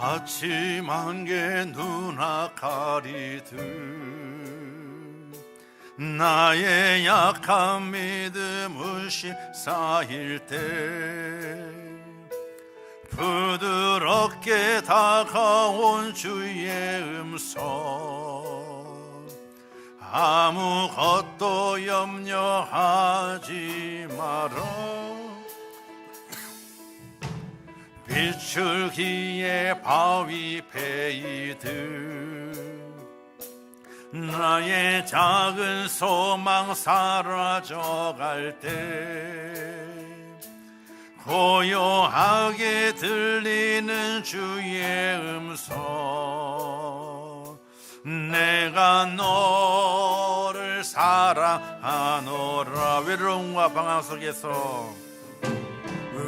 아침 게 누나 가리듯 나의 약한 믿음을 쌓일 때 부드럽게 다가온 주의 음성 아무것도 염려하지 마라 비출기에 바위 베이듯 나의 작은 소망 사라져갈 때 고요하게 들리는 주의 음성 내가 너를 사랑하노라 외로움과 방황 속에서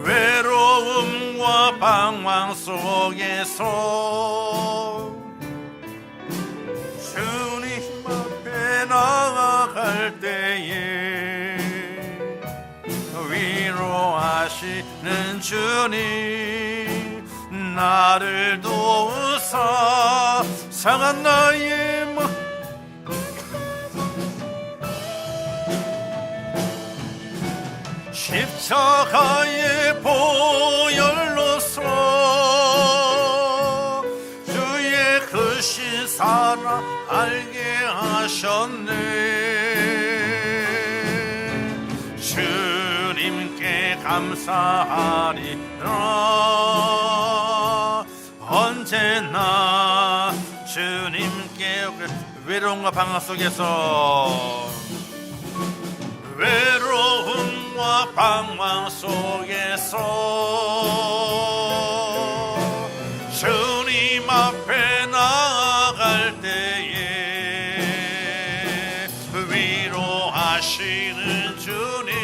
외로움과 방황 속에서 주님 앞에 나아갈 때에 위로하시는 주님 나를 도우사 상한 나의 마음 십자가의 보혈로서 주의 크신 사랑 알게 하셨네 주님께 감사하리라 언제나 주님께 외로움과 방황 속에서 외로움과 방황 속에서 주님 앞에 나아갈 때에 위로하시는 주님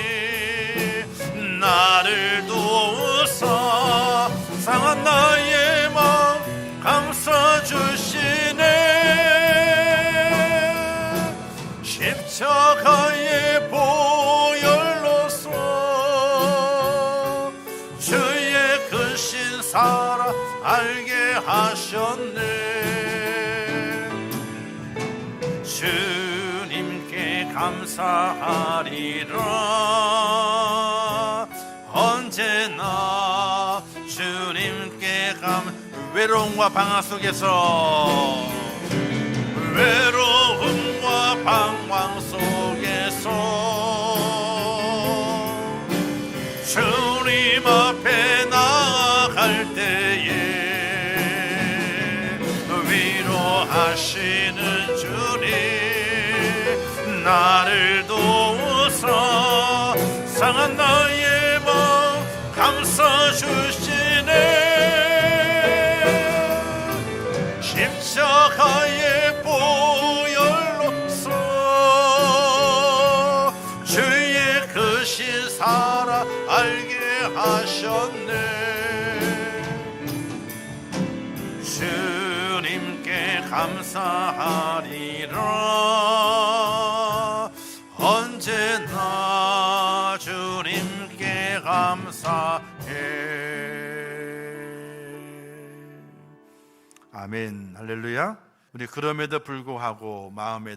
나를 도우사 상한 나의 마음 감싸 주시네 십자가의 보혈로서 주의 크신 사랑 알게 하셨네 주님께 감사하리라 언제나 주님께 외로움과 방황 속에서 외로움과 방황 속에서 주님 앞에 나아갈 때에 위로하시는 주님 나를 도우사 상한 나의 마음 감싸 주시네 십자가의 보혈로서 주의 크신 사랑 알게 하셨네 주님께 감사하리라 언제나 주님께 감사해 아멘 할렐루야 우리 그럼에도 불구하고 마음에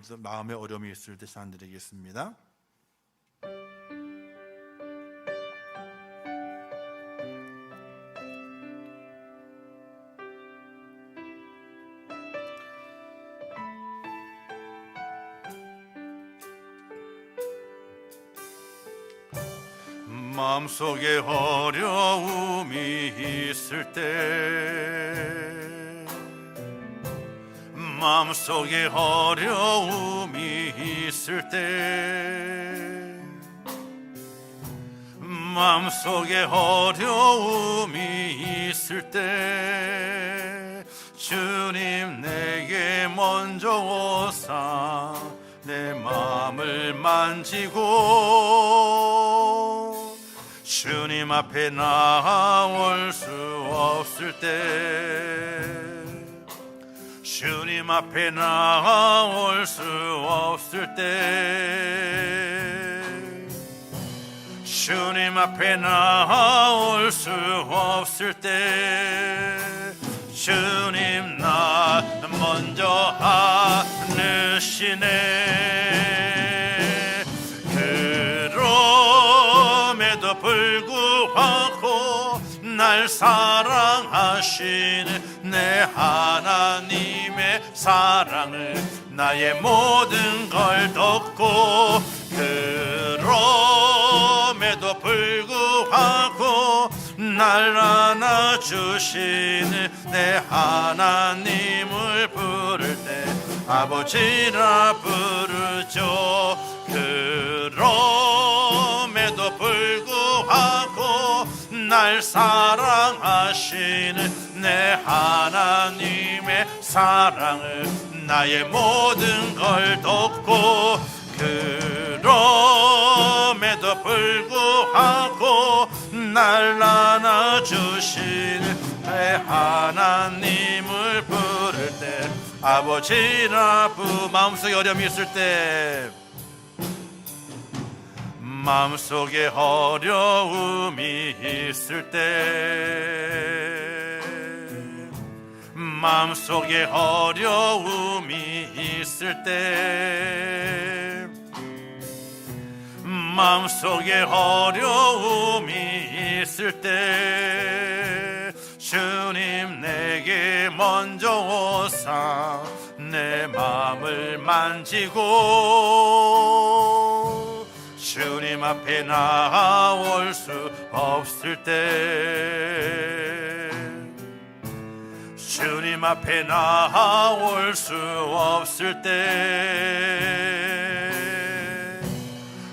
어려움이 있을 때 찬양드리겠습니다. 마음속에 어려움이 있을 때 마음속에 어려움이 있을 때 마음속에 어려움이 있을 때 주님 내게 먼저 오사 내 마음을 만지고 주님 앞에 나올 수 없을 때 주님 앞에 나올 수 없을 때 주님 앞에 나올 수 없을 때 주님 나 먼저 안으시네. 그럼에도 불구하고 날 사랑하시는 내 하나님의 사랑을 나의 모든 걸 덮고, 그럼에도 불구하고 날 안아주시는 내 하나님을 부를 때 아버지라 부르죠. 그럼에도 불구하고 날 사랑하시는 내 하나님의 사랑을 나의 모든 걸 덮고, 그럼에도 불구하고 날 안아주시는 내 하나님을 부를 때 아버지라 마음속에 어려움이 있을 때, 마음속에 어려움이 있을 때, 마음속에 어려움이 있을 때, 마음속에 어려움이 있을 때, 주님 내게 먼저 오사 내 마음을 만지고, 주님 앞에 나올 수 없을 때, 주님 앞에 나올 수 없을 때,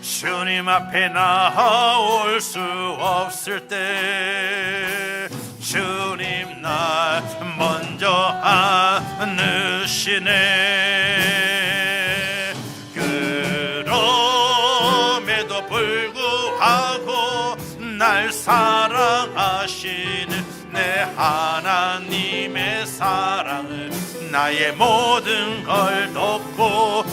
주님 앞에 나올 수 없을 때, 주님 날 먼저 안으시네. 그럼에도 불구하고 날 사랑하시는 내 하나님의 사랑을 나의 모든 걸 덮고,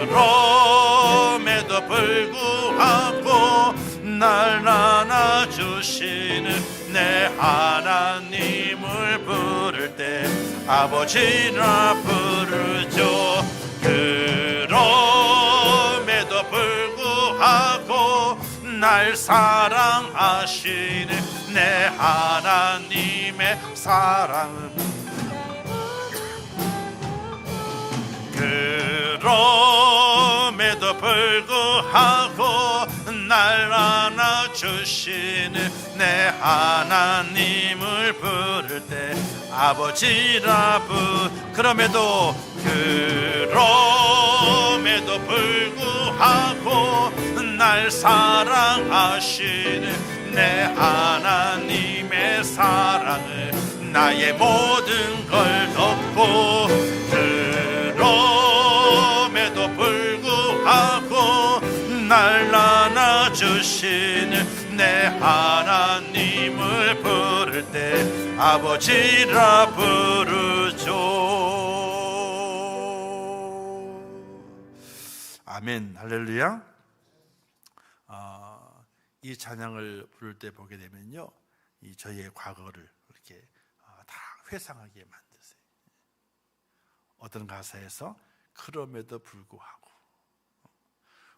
그럼에도 불구하고 날 안아주시는 내 하나님을 부를 때 아버지라 부르죠. 그럼에도 불구하고 날 사랑하시는 내 하나님의 사랑은, 그럼에도 불구하고 날 안아주시는 내 하나님을 부를 때 아버지라 그럼에도 불구하고 날 사랑하시는 내 하나님의 사랑을 나의 모든 걸 덮고, 그럼에도 불구하고 날 안아주시는 내 하나님을 부를 때 아버지라 부르죠. 아멘, 할렐루야. 이 찬양을 부를 때 보게 되면요, 이 저희의 과거를 이렇게 다 회상하게 만드세요. 어떤 가사에서 그럼에도 불구하고,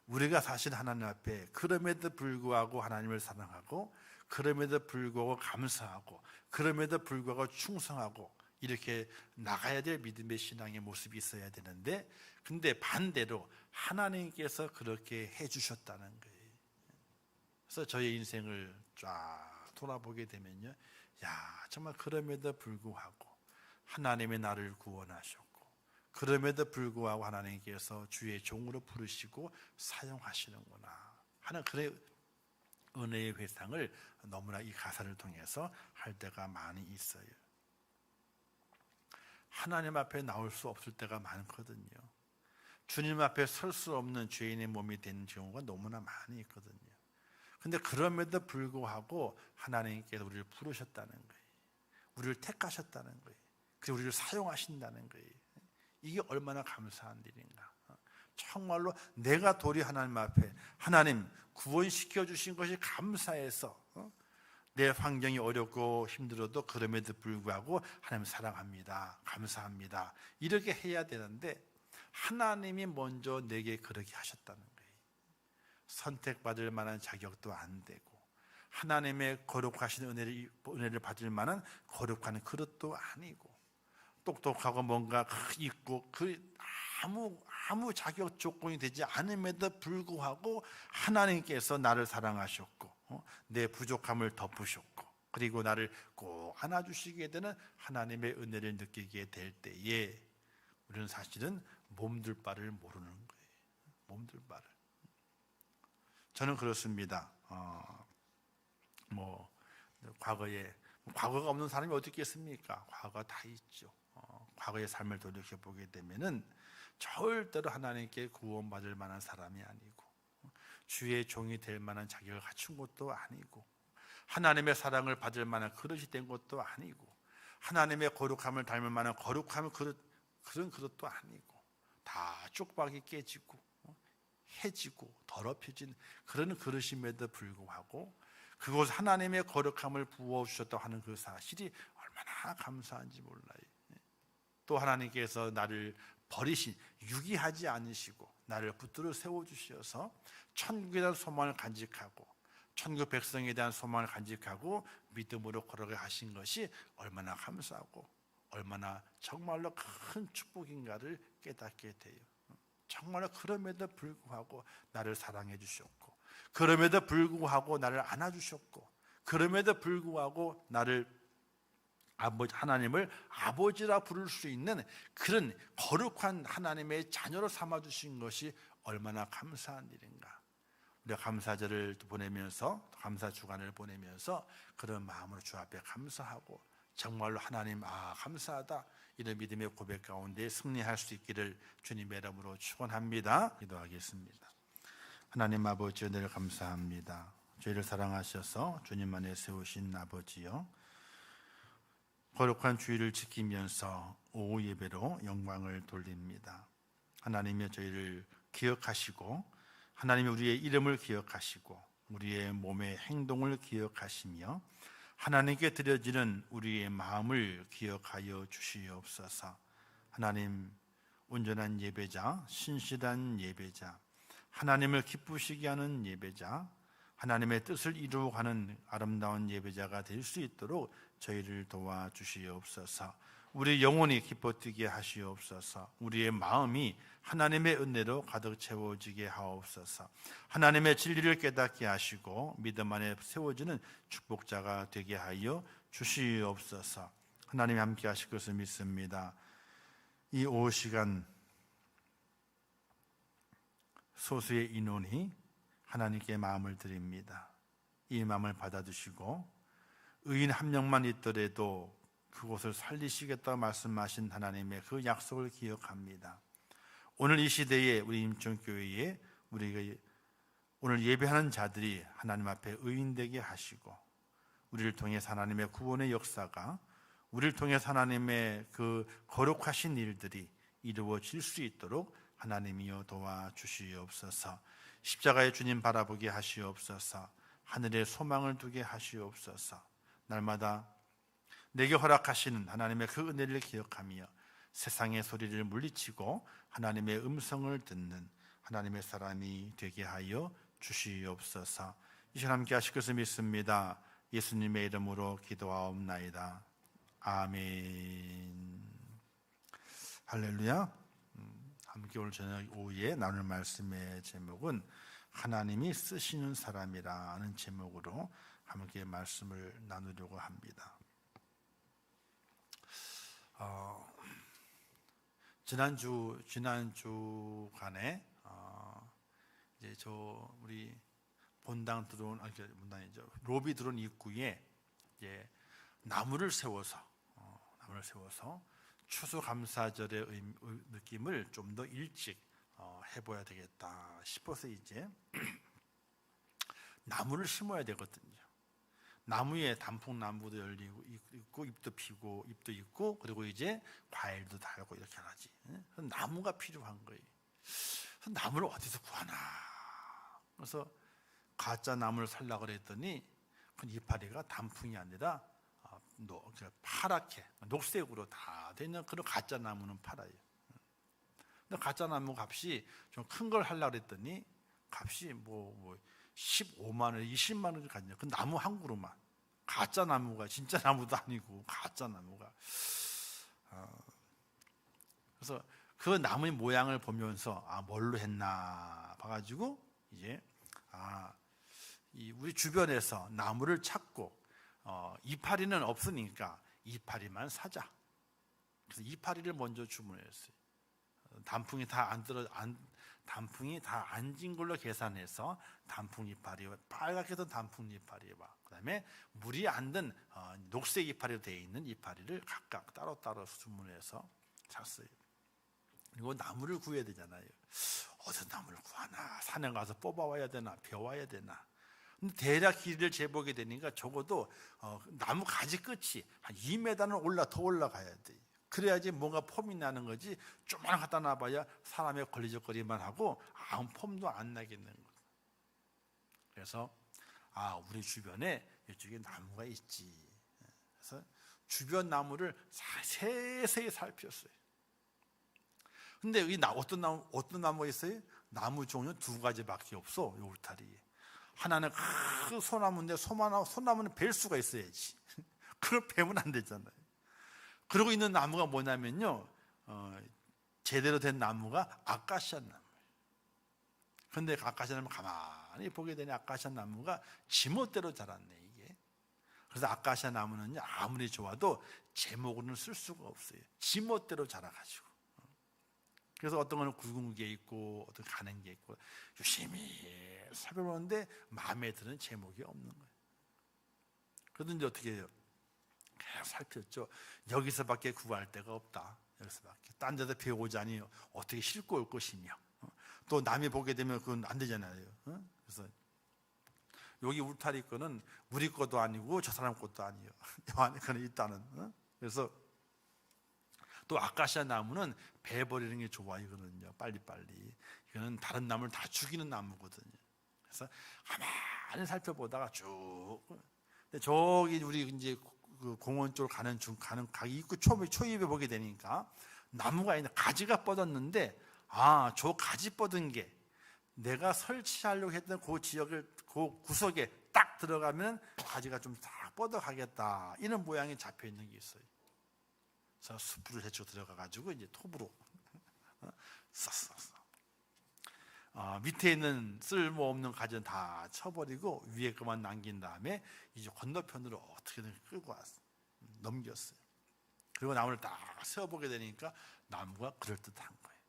우리가 사실 하나님 앞에 그럼에도 불구하고 하나님을 사랑하고, 그럼에도 불구하고 감사하고, 그럼에도 불구하고 충성하고 이렇게 나가야 될 믿음의 신앙의 모습이 있어야 되는데, 근데 반대로 하나님께서 그렇게 해주셨다는 거예요. 그래서 저의 인생을 쫙 돌아보게 되면요, 야, 정말 그럼에도 불구하고 하나님의 나를 구원하셨고, 그럼에도 불구하고 하나님께서 주의 종으로 부르시고 사용하시는구나 하는 그런 은혜의 회상을 너무나 이 가사를 통해서 할 때가 많이 있어요. 하나님 앞에 나올 수 없을 때가 많거든요. 주님 앞에 설 수 없는 죄인의 몸이 되는 경우가 너무나 많이 있거든요. 근데 그럼에도 불구하고 하나님께서 우리를 부르셨다는 거예요. 우리를 택하셨다는 거예요. 그리고 우리를 사용하신다는 거예요. 이게 얼마나 감사한 일인가. 정말로 내가 도리 하나님 앞에, 하나님 구원시켜 주신 것이 감사해서 내 환경이 어렵고 힘들어도 그럼에도 불구하고 하나님 사랑합니다, 감사합니다, 이렇게 해야 되는데 하나님이 먼저 내게 그렇게 하셨다는 거예요. 선택받을 만한 자격도 안 되고 하나님의 거룩하신 은혜를 받을 만한 거룩한 그릇도 아니고 똑똑하고 뭔가 있고 아무 자격 조건이 되지 않음에도 불구하고 하나님께서 나를 사랑하셨고 내 부족함을 덮으셨고 그리고 나를 꼭 안아주시게 되는 하나님의 은혜를 느끼게 될 때에 우리는 사실은 몸둘 바를 모르는 거예요. 몸둘 바를. 저는 그렇습니다. 과거가 없는 사람이 어디 있겠습니까? 과거가 다 있죠. 과거의 삶을 돌이켜 보게 되면은 절대로 하나님께 구원받을 만한 사람이 아니고 주의 종이 될 만한 자격을 갖춘 것도 아니고 하나님의 사랑을 받을 만한 그릇이 된 것도 아니고 하나님의 거룩함을 닮을 만한 거룩한 그런 그릇도 아니고 다 쪽박이 깨지고 해지고 더럽혀진 그런 그릇임에도 불구하고 그곳 하나님의 거룩함을 부어주셨다고 하는 그 사실이 얼마나 감사한지 몰라요. 또 하나님께서 나를 버리신, 유기하지 않으시고 나를 붙들어 세워주셔서 천국에 대한 소망을 간직하고 천국 백성에 대한 소망을 간직하고 믿음으로 걸어가게 하신 것이 얼마나 감사하고 얼마나 정말로 큰 축복인가를 깨닫게 돼요. 정말로 그럼에도 불구하고 나를 사랑해 주셨고 그럼에도 불구하고 나를 안아주셨고 그럼에도 불구하고 나를 하나님을 아버지라 부를 수 있는 그런 거룩한 하나님의 자녀로 삼아주신 것이 얼마나 감사한 일인가. 우리가 감사절을 보내면서 감사 주간을 보내면서 그런 마음으로 주 앞에 감사하고 정말로 하나님 감사하다 이런 믿음의 고백 가운데 승리할 수 있기를 주님의 이름으로 축원합니다. 기도하겠습니다. 하나님 아버지 은혜를 감사합니다. 저희를 사랑하셔서 주님 안에 세우신 아버지요, 거룩한 주일을 지키면서 오후 예배로 영광을 돌립니다. 하나님이 저희를 기억하시고 하나님이 우리의 이름을 기억하시고 우리의 몸의 행동을 기억하시며 하나님께 드려지는 우리의 마음을 기억하여 주시옵소서. 하나님, 온전한 예배자, 신실한 예배자, 하나님을 기쁘시게 하는 예배자, 하나님의 뜻을 이루어가는 아름다운 예배자가 될 수 있도록 저희를 도와주시옵소서. 우리 영혼이 기뻐 뛰게 하시옵소서. 우리의 마음이 하나님의 은혜로 가득 채워지게 하옵소서. 하나님의 진리를 깨닫게 하시고 믿음 안에 세워지는 축복자가 되게 하여 주시옵소서. 하나님이 함께 하실 것을 믿습니다. 이 오후 시간 소수의 인원이 하나님께 마음을 드립니다. 이 마음을 받아주시고 의인 한 명만 있더라도 그곳을 살리시겠다고 말씀하신 하나님의 그 약속을 기억합니다. 오늘 이 시대에 우리 임천교회에 우리가 오늘 예배하는 자들이 하나님 앞에 의인되게 하시고 우리를 통해서 하나님의 구원의 역사가 우리를 통해서 하나님의 그 거룩하신 일들이 이루어질 수 있도록 하나님이여 도와주시옵소서. 십자가의 주님 바라보게 하시옵소서. 하늘에 소망을 두게 하시옵소서. 날마다 내게 허락하시는 하나님의 그 은혜를 기억하며 세상의 소리를 물리치고 하나님의 음성을 듣는 하나님의 사람이 되게 하여 주시옵소서. 이 시간 함께 하실 것을 믿습니다. 예수님의 이름으로 기도하옵나이다. 아멘. 할렐루야. 함께 오늘 저녁 오후에 나눌 말씀의 제목은 하나님이 쓰시는 사람이라는 제목으로 함께 말씀을 나누려고 합니다. 지난주간에 이제 우리 본당 들어온 본당이죠. 로비 들어온 입구에 이제 나무를 세워서 추수감사절의 느낌을 좀 더 일찍 해봐야 되겠다 싶어서 이제 나무를 심어야 되거든요. 나무에 단풍나무도 열리고 있고 잎도 피고 잎도 있고 그리고 이제 과일도 달고 이렇게 하지. 나무가 필요한 거예요. 나무를 어디서 구하나? 그래서 가짜 나무를 살려고 그랬더니 이파리가 단풍이 아니라 파랗게 녹색으로 다 되는 그런 가짜 나무는 팔아요. 근데 가짜 나무 값이 좀 큰 걸 하려고 그랬더니 값이 뭐 15만 원, 20만 원을 갔냐. 그 나무 한 그루만. 가짜 나무가 진짜 나무도 아니고 가짜 나무가. 그래서 그 나무의 모양을 보면서 뭘로 했나 봐가지고 이제 우리 주변에서 나무를 찾고 이파리는 없으니까 이파리만 사자. 그래서 이파리를 먼저 주문했어요. 단풍이 다 안 진 걸로 계산해서 단풍 이파리와 빨갛게 된 단풍 이파리와 그다음에 물이 안 든 녹색 이파리로 되어 있는 이파리를 각각 따로따로 주문해서 샀어요. 그리고 나무를 구해야 되잖아요. 어디서 나무를 구하나? 산에 가서 뽑아와야 되나? 베와야 되나? 근데 대략 길이를 재보게 되니까 적어도 나무 가지 끝이 한 2m는 더 올라가야 돼요. 그래야지 뭔가 폼이 나는 거지. 좀만 갖다 놔봐야 사람의 걸리적거리만 하고 아무 폼도 안 나겠는 거예요. 그래서 우리 주변에 이쪽에 나무가 있지. 그래서 주변 나무를 세세히 살폈어요. 근데 여기 어떤 나무가 있어요? 나무 종류 2가지밖에 없어. 요 울타리에. 하나는 큰 소나무인데 소나무는 벨 수가 있어야지. 그걸 베면 안 되잖아요. 그러고 있는 나무가 뭐냐면요, 제대로 된 나무가 아카시아 나무예요. 그런데 아카시아 나무 가만히 보게 되니 아카시아 나무가 지멋대로 자랐네 이게. 그래서 아카시아 나무는요 아무리 좋아도 제목으로는 쓸 수가 없어요. 지멋대로 자라가지고. 그래서 어떤 거는 굵은 게 있고 어떤 가는 게 있고 유심히 살펴보는데 마음에 드는 제목이 없는 거예요. 그러든지 어떻게 해요? 계속 살폈죠. 여기서밖에 구할 데가 없다. 여기서밖에. 딴 데서 배우자니 어떻게 싣고 올 것이며. 또 남이 보게 되면 그건 안 되잖아요. 그래서 여기 울타리 거는 우리 것도 아니고 저 사람 것도 아니에요. 이 안에 그는 일단은. 그래서 또 아카시아 나무는 베버리는 게 좋아 이거는요. 빨리빨리. 이거는 다른 나무를 다 죽이는 나무거든요. 그래서 가만히 살펴보다가 쭉. 저기 우리 이제 그 공원 쪽으로 가는 가기 입구 초입에 보게 되니까 나무가 있는 가지가 뻗었는데 저 가지 뻗은 게 내가 설치하려고 했던 그 지역을 그 구석에 딱 들어가면 가지가 좀 딱 뻗어가겠다 이런 모양이 잡혀 있는 게 있어요. 그래서 숯불을 해쳐 들어가 가지고 이제 톱으로 썼어. 밑에 있는 쓸모없는 가지는 다 쳐버리고 위에 것만 남긴 다음에 이제 건너편으로 어떻게든 끌고 왔어. 넘겼어요. 그리고 나무를 딱 세워보게 되니까 나무가 그럴듯한 거예요.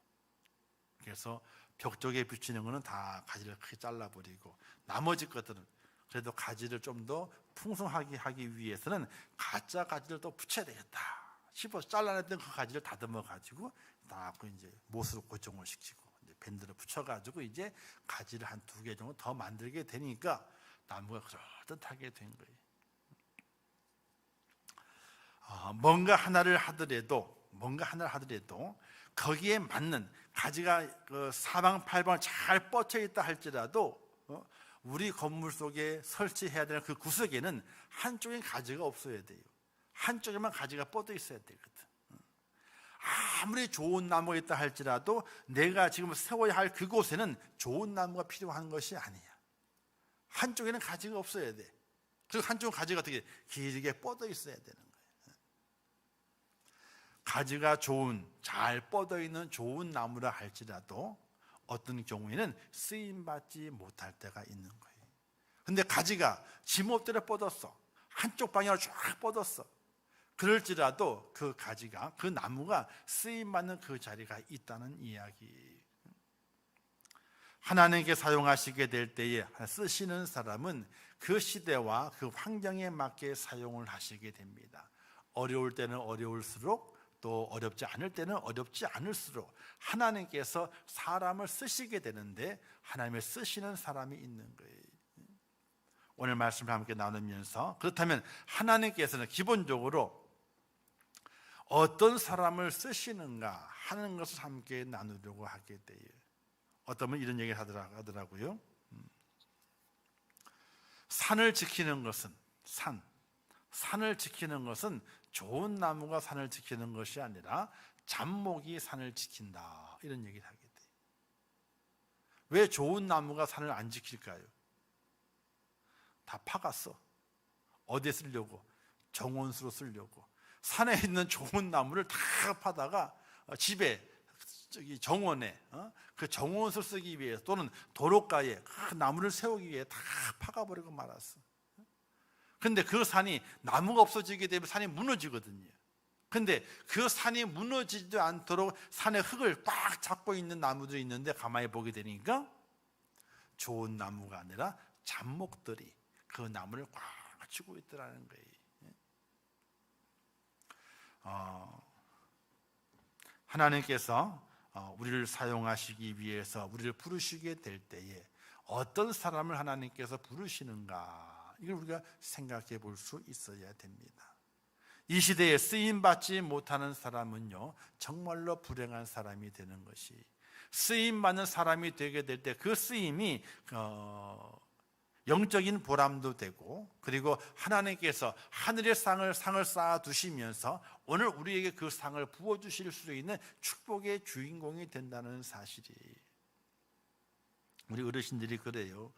그래서 벽 쪽에 붙이는 거는 다 가지를 크게 잘라버리고 나머지 것들은 그래도 가지를 좀 더 풍성하게 하기 위해서는 가짜 가지를 또 붙여야 되겠다 싶어서 잘라냈던 그 가지를 다듬어 가지고 딱 이제 못으로 고정을 시키고 밴드를 붙여가지고 이제 가지를 한 2개 정도 더 만들게 되니까 나무가 그럴듯하게 된 거예요. 뭔가 하나를 하더라도 거기에 맞는 가지가 사방팔방 잘 뻗쳐 있다 할지라도 우리 건물 속에 설치해야 되는 그 구석에는 한쪽엔 가지가 없어야 돼요. 한쪽에만 가지가 뻗어 있어야 되거든. 아무리 좋은 나무가 있다 할지라도 내가 지금 세워야 할 그곳에는 좋은 나무가 필요한 것이 아니야. 한쪽에는 가지가 없어야 돼. 그리고 한쪽은 가지가 어떻게 길게 뻗어 있어야 되는 거예요. 가지가 잘 뻗어 있는 좋은 나무라 할지라도 어떤 경우에는 쓰임받지 못할 때가 있는 거예요. 근데 가지가 지멋대로 뻗었어. 한쪽 방향으로 쫙 뻗었어. 그럴지라도 그 가지가 그 나무가 쓰임받는 그 자리가 있다는 이야기. 하나님께 사용하시게 될 때에 쓰시는 사람은 그 시대와 그 환경에 맞게 사용을 하시게 됩니다. 어려울 때는 어려울수록 또 어렵지 않을 때는 어렵지 않을수록 하나님께서 사람을 쓰시게 되는데 하나님을 쓰시는 사람이 있는 거예요. 오늘 말씀을 함께 나누면서 그렇다면 하나님께서는 기본적으로 어떤 사람을 쓰시는가 하는 것을 함께 나누려고 하게 돼요. 어떤 분은 이런 얘기를 하더라고요. 산을 지키는 것은 산을 지키는 것은 좋은 나무가 산을 지키는 것이 아니라 잡목이 산을 지킨다, 이런 얘기를 하게 돼요. 왜 좋은 나무가 산을 안 지킬까요? 다 파갔어. 어디에 쓰려고? 정원수로 쓰려고. 산에 있는 좋은 나무를 다 파다가 집에, 저기 정원에, 그 정원수 쓰기 위해 또는 도로가에 그 나무를 세우기 위해 다 파가버리고 말았어. 근데 그 산이, 나무가 없어지게 되면 산이 무너지거든요. 근데 그 산이 무너지지 않도록 산의 흙을 꽉 잡고 있는 나무들이 있는데, 가만히 보게 되니까 좋은 나무가 아니라 잡목들이 그 나무를 꽉 쥐고 있더라는 거예요. 하나님께서 우리를 사용하시기 위해서 우리를 부르시게 될 때에 어떤 사람을 하나님께서 부르시는가, 이걸 우리가 생각해 볼 수 있어야 됩니다. 이 시대에 쓰임받지 못하는 사람은요, 정말로 불행한 사람이 되는 것이, 쓰임받는 사람이 되게 될 때 그 쓰임이 영적인 보람도 되고, 그리고 하나님께서 하늘의 상을 쌓아 두시면서 오늘 우리에게 그 상을 부어주실 수 있는 축복의 주인공이 된다는 사실이, 우리 어르신들이 그래요.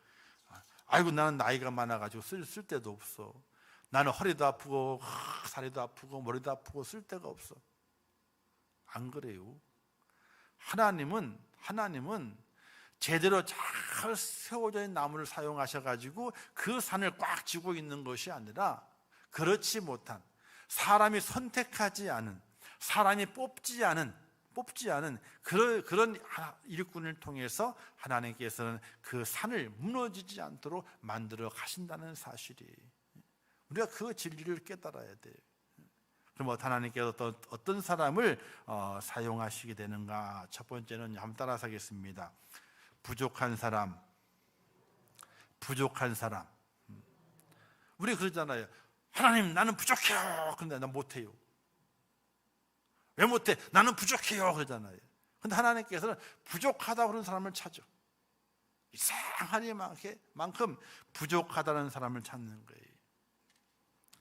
아이고, 나는 나이가 많아가지고 쓸 데도 없어. 나는 허리도 아프고 다리도 아프고 머리도 아프고 쓸 데가 없어. 안 그래요. 하나님은 제대로 잘 세워져 있는 나무를 사용하셔가지고 그 산을 꽉 쥐고 있는 것이 아니라, 그렇지 못한, 사람이 선택하지 않은, 사람이 뽑지 않은 그런 일꾼을 통해서 하나님께서는 그 산을 무너지지 않도록 만들어 가신다는 사실이, 우리가 그 진리를 깨달아야 돼요. 그럼 하나님께서 어떤 사람을 사용하시게 되는가? 첫 번째는 한번 따라서 하겠습니다. 부족한 사람. 우리 그러잖아요. 하나님, 나는 부족해요. 근데 난 못해요. 왜 못해? 나는 부족해요. 그러잖아요. 근데 하나님께서는 부족하다고 그런 사람을 찾아. 이상하니만큼 부족하다는 사람을 찾는 거예요.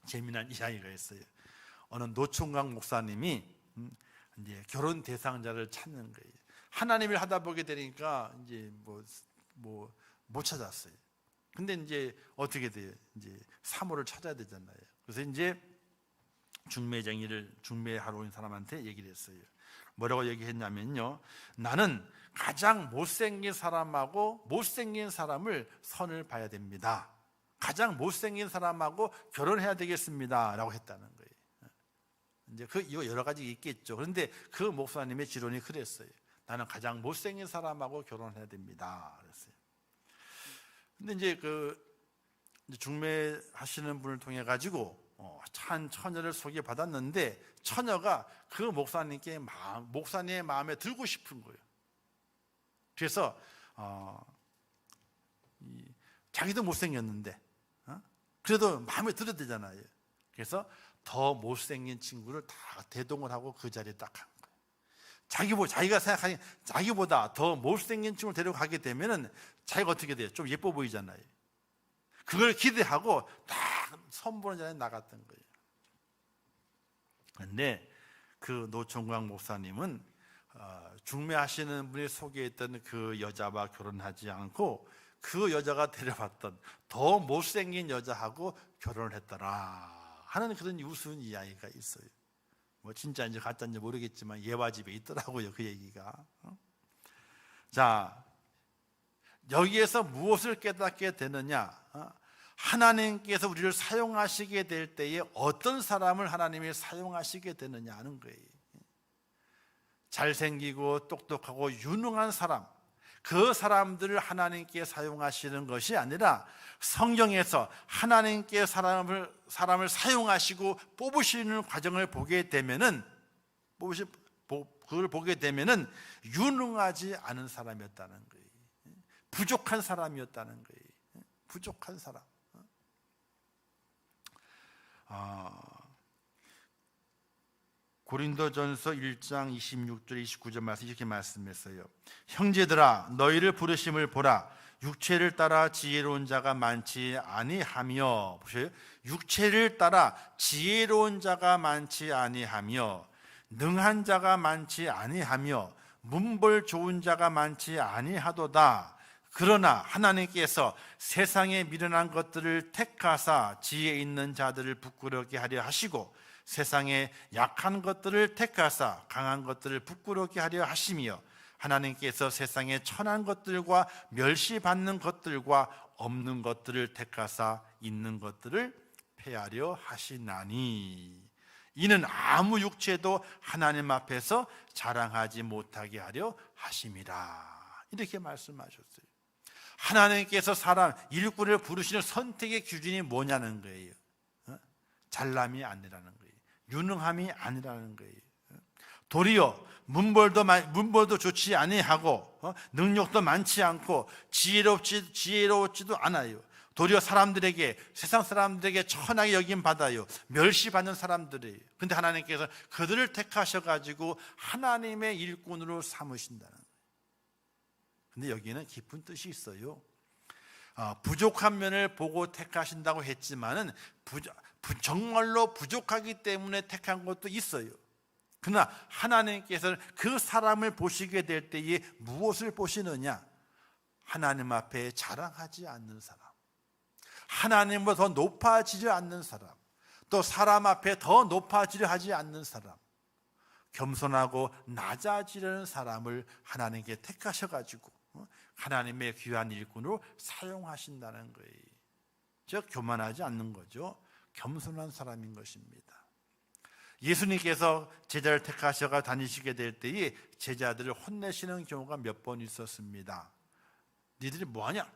재미난 이야기가 있어요. 어느 노총각 목사님이 이제 결혼 대상자를 찾는 거예요. 하나님을 하다 보게 되니까 이제 못 찾았어요. 근데 이제 어떻게 돼요? 이제 사모를 찾아야 되잖아요. 그래서 이제 중매하러 온 사람한테 얘기를 했어요. 뭐라고 얘기했냐면요, 나는 가장 못생긴 사람하고 못생긴 사람을 선을 봐야 됩니다. 가장 못생긴 사람하고 결혼해야 되겠습니다 라고 했다는 거예요. 이제 이거 여러 가지 있겠죠. 그런데 그 목사님의 지론이 그랬어요. 나는 가장 못생긴 사람하고 결혼해야 됩니다 그랬어요. 근데 이제 중매하시는 분을 통해 가지고 한 처녀를 소개받았는데, 처녀가 그 목사님의 마음에 들고 싶은 거예요. 그래서 자기도 못생겼는데 그래도 마음에 들어야 되잖아요. 그래서 더 못생긴 친구를 다 대동을 하고 그 자리에 딱 한 거예요. 자기가 생각하니 자기보다 더 못생긴 친구를 데려가게 되면은 자기가 어떻게 돼요? 좀 예뻐 보이잖아요. 그걸 기대하고 딱 선보는 자리에 나갔던 거예요. 그런데 그 노총각 목사님은 중매하시는 분이 소개했던 그 여자와 결혼하지 않고 그 여자가 데려봤던 더 못생긴 여자하고 결혼을 했더라 하는 그런 우스운 이야기가 있어요. 뭐 진짜인지 가짜인지 모르겠지만 예화집에 있더라고요, 그 얘기가. 자, 여기에서 무엇을 깨닫게 되느냐? 하나님께서 우리를 사용하시게 될 때에 어떤 사람을 하나님이 사용하시게 되느냐 하는 거예요. 잘생기고 똑똑하고 유능한 사람, 그 사람들을 하나님께 사용하시는 것이 아니라 성경에서 하나님께 사람을 사용하시고 뽑으시는 과정을 보게 되면은, 그걸 보게 되면은 유능하지 않은 사람이었다는 거예요. 부족한 사람이었다는 거예요. 부족한 사람. 고린도전서 1장 26절 29절 말씀 이렇게 말씀했어요. 형제들아, 너희를 부르심을 보라. 육체를 따라 지혜로운 자가 많지 아니하며, 보세요. 육체를 따라 지혜로운 자가 많지 아니하며, 능한 자가 많지 아니하며, 문벌 좋은 자가 많지 아니하도다. 그러나 하나님께서 세상에 미련한 것들을 택하사 지혜 있는 자들을 부끄럽게 하려 하시고, 세상에 약한 것들을 택하사 강한 것들을 부끄럽게 하려 하시며, 하나님께서 세상에 천한 것들과 멸시받는 것들과 없는 것들을 택하사 있는 것들을 폐하려 하시나니, 이는 아무 육체도 하나님 앞에서 자랑하지 못하게 하려 하심이라. 이렇게 말씀하셨어요. 하나님께서 사람 일꾼을 부르시는 선택의 기준이 뭐냐는 거예요. 잘남이 아니라는 거예요. 유능함이 아니라는 거예요. 도리어 문벌도 좋지 아니하고, 능력도 많지 않고 지혜롭지도 않아요. 도리어 세상 사람들에게 천하게 여김 받아요. 멸시받는 사람들이에요. 근데 하나님께서 그들을 택하셔가지고 하나님의 일꾼으로 삼으신다는 거예요. 근데 여기에는 깊은 뜻이 있어요. 부족한 면을 보고 택하신다고 했지만은 정말로 부족하기 때문에 택한 것도 있어요. 그러나 하나님께서는 그 사람을 보시게 될 때에 무엇을 보시느냐? 하나님 앞에 자랑하지 않는 사람, 하나님보다 더 높아지려 않는 사람, 또 사람 앞에 더 높아지려 하지 않는 사람, 겸손하고 낮아지려는 사람을 하나님께 택하셔가지고 하나님의 귀한 일꾼으로 사용하신다는 거예요. 즉 교만하지 않는 거죠. 겸손한 사람인 것입니다. 예수님께서 제자를 택하셔가 다니시게 될 때에 제자들을 혼내시는 경우가 몇 번 있었습니다. 니들이 뭐하냐?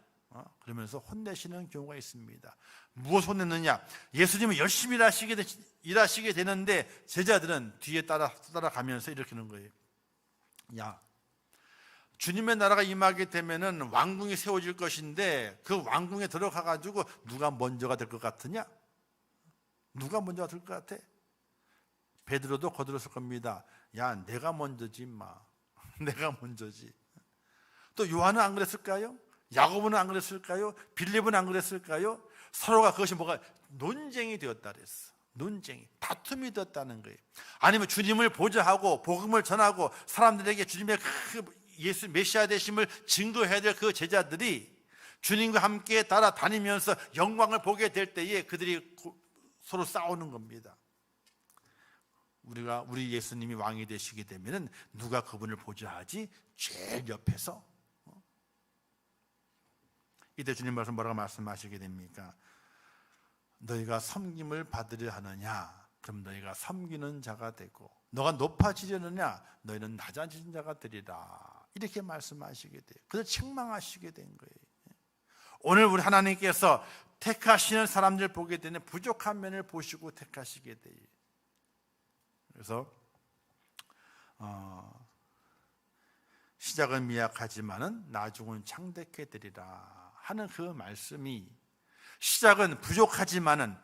그러면서 혼내시는 경우가 있습니다. 무엇 혼냈느냐? 예수님은 열심히 일하시게 되는데 제자들은 뒤에 따라가면서 이렇게 하는 거예요. 야, 주님의 나라가 임하게 되면은 왕궁이 세워질 것인데 그 왕궁에 들어가 가지고 누가 먼저가 될 것 같으냐? 누가 먼저가 될 것 같아? 베드로도 거들었을 겁니다. 야, 내가 먼저지 마. 내가 먼저지. 또 요한은 안 그랬을까요? 야고보는 안 그랬을까요? 빌립은 안 그랬을까요? 서로가 그것이 뭐가 논쟁이 되었다 그랬어. 논쟁이, 다툼이 되었다는 거예요. 아니면 주님을 보좌하고 복음을 전하고 사람들에게 주님의 예수 메시아 되심을 증거해야 될 그 제자들이 주님과 함께 따라다니면서 영광을 보게 될 때에 그들이 서로 싸우는 겁니다. 우리 예수님이 왕이 되시게 되면은 누가 그분을 보좌하지? 제일 옆에서. 이때 주님 말씀 뭐라고 말씀하시게 됩니까? 너희가 섬김을 받으려 하느냐? 그럼 너희가 섬기는 자가 되고, 너가 높아지려느냐? 너희는 낮아지는 자가 되리라. 이렇게 말씀하시게 돼요. 그래서 책망하시게 된 거예요. 오늘 우리 하나님께서 택하시는 사람들 보게 되는 부족한 면을 보시고 택하시게 돼요. 그래서 시작은 미약하지만은 나중은 창대케 되리라 하는 그 말씀이, 시작은 부족하지만은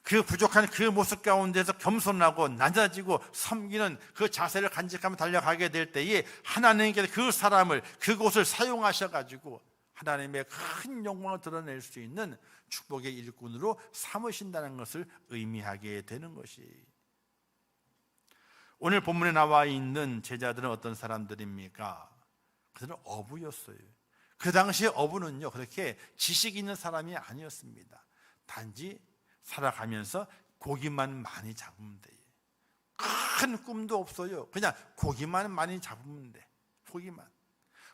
그 부족한 그 모습 가운데서 겸손하고 낮아지고 섬기는 그 자세를 간직하며 달려가게 될 때에 하나님께서 그 사람을 그곳을 사용하셔가지고 하나님의 큰 영광을 드러낼 수 있는 축복의 일꾼으로 삼으신다는 것을 의미하게 되는 것이, 오늘 본문에 나와 있는 제자들은 어떤 사람들입니까? 그들은 어부였어요. 그 당시에 어부는요 그렇게 지식 있는 사람이 아니었습니다. 단지 살아가면서 고기만 많이 잡으면 돼요. 큰 꿈도 없어요. 그냥 고기만 많이 잡으면 돼.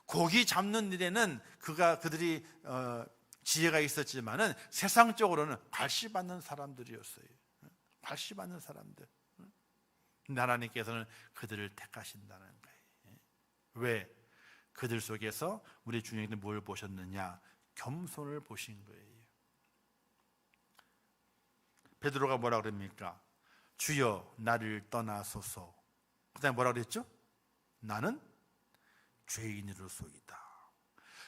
고기 잡는 일에는 그들이 지혜가 있었지만은 세상적으로는 발시받는 사람들이었어요. 발시받는 사람들. 하나님께서는 그들을 택하신다는 거예요. 왜? 그들 속에서 우리 주님께서 뭘 보셨느냐? 겸손을 보신 거예요. 베드로가 뭐라 그럽니까? 주여 나를 떠나소서. 그 다음에 뭐라 그랬죠? 나는 죄인으로소이다.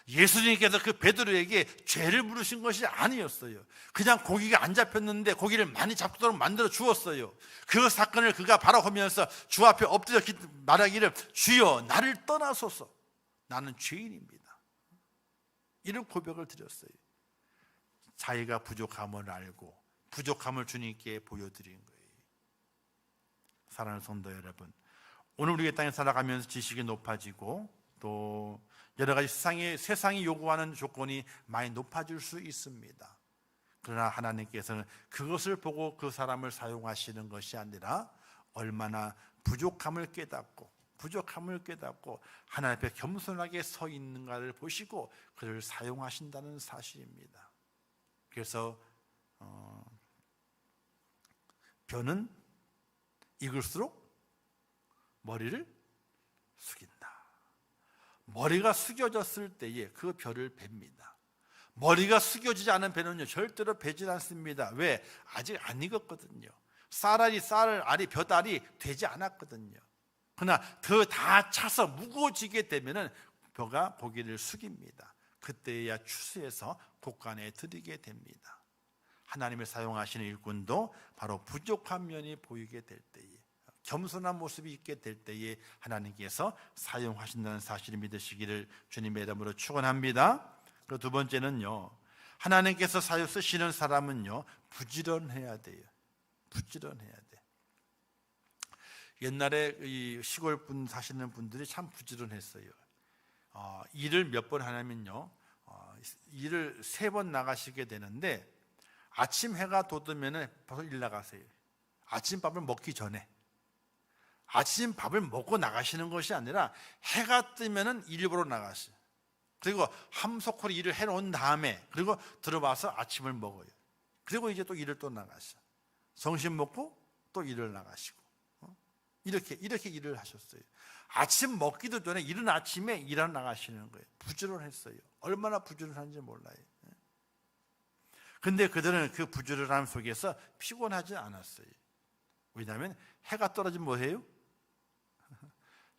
예수님께서 그 베드로에게 죄를 물으신 것이 아니었어요. 그냥 고기가 안 잡혔는데 고기를 많이 잡도록 만들어 주었어요. 그 사건을 그가 바라보면서 주 앞에 엎드려 말하기를, 주여 나를 떠나소서. 나는 죄인입니다. 이런 고백을 드렸어요. 자기가 부족함을 알고 부족함을 주님께 보여드린 거예요. 사랑하는 성도 여러분, 오늘 우리가 땅에 살아가면서 지식이 높아지고 또 여러 가지 세상이 요구하는 조건이 많이 높아질 수 있습니다. 그러나 하나님께서는 그것을 보고 그 사람을 사용하시는 것이 아니라 얼마나 부족함을 깨닫고 하나님 앞에 겸손하게 서 있는가를 보시고 그를 사용하신다는 사실입니다. 그래서 벼는 익을수록 머리를 숙인다. 머리가 숙여졌을 때에 그 벼를 뱁니다. 머리가 숙여지지 않은 벼는요 절대로 베질 않습니다. 왜? 아직 안 익었거든요. 알이 벼달이 되지 않았거든요. 그러나 더 다 차서 무거워지게 되면은 벼가 고기를 숙입니다. 그때야 추수해서 곡간에 들이게 됩니다. 하나님을 사용하시는 일꾼도 바로 부족한 면이 보이게 될 때에, 겸손한 모습이 있게 될 때에 하나님께서 사용하신다는 사실을 믿으시기를 주님의 이름으로 축원합니다. 그리고 두 번째는요, 하나님께서 쓰시는 사람은요 부지런해야 돼요. 부지런해야 돼. 옛날에 이 시골 분 사시는 분들이 참 부지런했어요. 일을 몇 번 하냐면요, 일을 3번 나가시게 되는데 아침 해가 돋으면 벌써 일 나가세요. 아침밥을 먹기 전에. 아침밥을 먹고 나가시는 것이 아니라 해가 뜨면 일 보러 나가시요. 그리고 함석으로 일을 해놓은 다음에 그리고 들어와서 아침을 먹어요. 그리고 이제 또 일을 또 나가셔. 점심 먹고 또 일을 나가시고 이렇게 일을 하셨어요. 아침 먹기도 전에 이른 아침에 일하러 나가시는 거예요. 부지런했어요. 얼마나 부지런한지 몰라요. 근데 그들은 그 부지런함 속에서 피곤하지 않았어요. 왜냐하면 해가 떨어지면 뭐해요?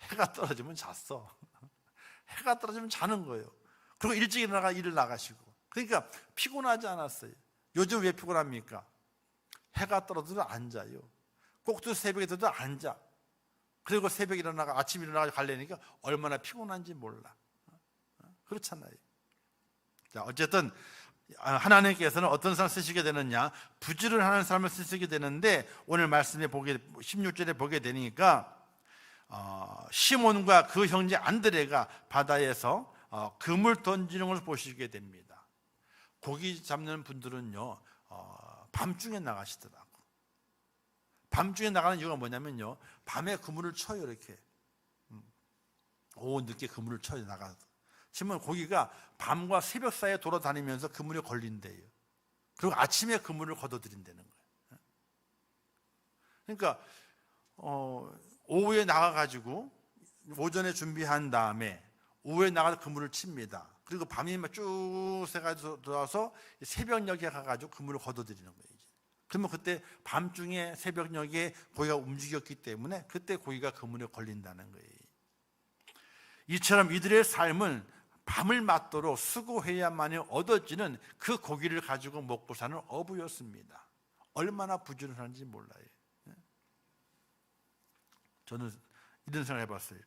해가 떨어지면 잤어. 해가 떨어지면 자는 거예요. 그리고 일찍 일어나가 일을 나가시고. 그러니까 피곤하지 않았어요. 요즘 왜 피곤합니까? 해가 떨어져도 안 자요. 꼭두 새벽에 들도 안 자. 그리고 새벽에 일어나가 아침 일어나가 가려니까 얼마나 피곤한지 몰라. 그렇잖아요. 자, 어쨌든 하나님께서는 어떤 사람을 쓰시게 되느냐, 부지런하는 사람을 쓰시게 되는데 오늘 말씀에 16절에 보게 되니까 시몬과 그 형제 안드레가 바다에서 금을 던지는 것을 보시게 됩니다. 고기 잡는 분들은요 밤중에 나가시더라고. 밤중에 나가는 이유가 뭐냐면요, 밤에 그물을 쳐요. 이렇게 오후 늦게 그물을 쳐요. 나가서 치면 고기가 밤과 새벽 사이에 돌아다니면서 그물에 걸린대요. 그리고 아침에 그물을 걷어들인다는 거예요. 그러니까 오후에 나가가지고 오전에 준비한 다음에 오후에 나가서 그물을 칩니다. 그리고 밤이 쭉 새가지고 들어와서 새벽녘에 가가지고 그물을 걷어들이는 거예요. 그러면 그때 밤중에 새벽녘에 고기가 움직였기 때문에 그때 고기가 그물에 걸린다는 거예요. 이처럼 이들의 삶은 밤을 맞도록 수고해야만이 얻어지는 그 고기를 가지고 먹고 사는 어부였습니다. 얼마나 부지런한지 몰라요. 저는 이런 생각을 해봤어요.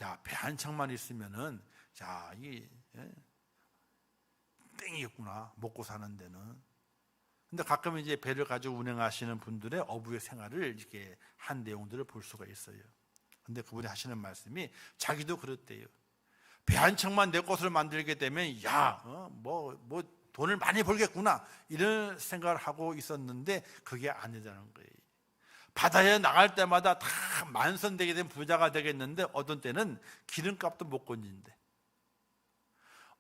야, 배 한 척만 있으면은, 야, 이게 땡이겠구나, 먹고 사는 데는. 근데 가끔 이제 배를 가지고 운행하시는 분들의 어부의 생활을 이렇게 한 내용들을 볼 수가 있어요. 근데 그분이 하시는 말씀이 자기도 그렇대요. 배 한 척만 내 것으로 만들게 되면 뭐 돈을 많이 벌겠구나 이런 생각을 하고 있었는데 그게 아니라는 거예요. 바다에 나갈 때마다 다 만선되게 된 부자가 되겠는데 어떤 때는 기름값도 못 건진대.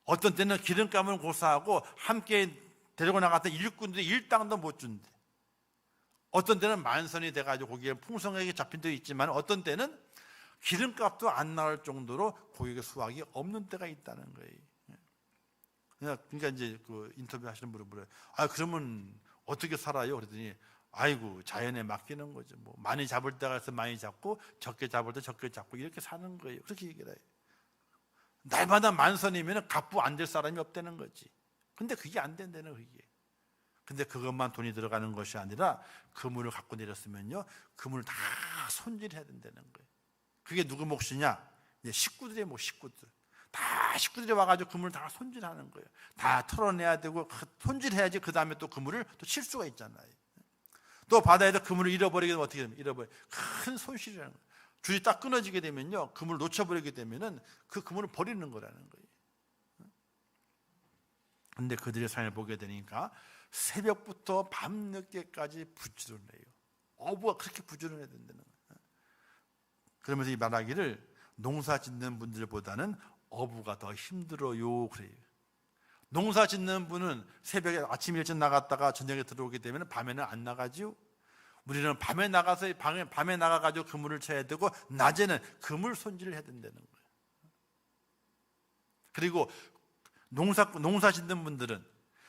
어떤 때는 기름값을 고사하고 함께 데리고 나갔던 일꾼들이 일당도 못 준대. 어떤 때는 만선이 돼가지고 고기가 풍성하게 잡힌 데도 있지만 어떤 때는 기름값도 안 나올 정도로 고기가 수확이 없는 때가 있다는 거예요. 그러니까 이제 그 인터뷰 하시는 분을 물어요. 그러면 어떻게 살아요? 그랬더니 아이고 자연에 맡기는 거죠. 뭐 많이 잡을 때가 있어 많이 잡고 적게 잡을 때 적게 잡고 이렇게 사는 거예요. 그렇게 얘기를 해요. 날마다 만선이면 갑부 안 될 사람이 없다는 거지. 근데 그게 안 된다는 그게. 근데 그것만 돈이 들어가는 것이 아니라 그물을 갖고 내렸으면요 그물을 다 손질해야 된다는 거예요. 그게 누구 몫이냐? 식구들의 몫, 식구들. 다 식구들이 와가지고 그물을 다 손질하는 거예요. 다 털어내야 되고 손질해야지 그 다음에 또 그물을 또 칠 수가 있잖아요. 또 바다에서 그물을 잃어버리게 되면 어떻게 되면 잃어버려 큰 손실이라는 거예요. 줄이 딱 끊어지게 되면요, 그물을 놓쳐버리게 되면은 그 그물을 버리는 거라는 거예요. 근데 그들의 삶을 보게 되니까 새벽부터 밤늦게까지 부지런해요. 어부가 그렇게 부지런해야 된다는 거예요. 그러면서 이 말하기를 농사 짓는 분들보다는 어부가 더 힘들어요 그래요. 농사 짓는 분은 새벽에 아침 일찍 나갔다가 저녁에 들어오게 되면 밤에는 안 나가지요. 우리는 밤에 나가서 밤에 나가가지고 그물을 쳐야 되고 낮에는 그물 손질을 해야 된다는 거예요. 그리고 농사 짓는 분들은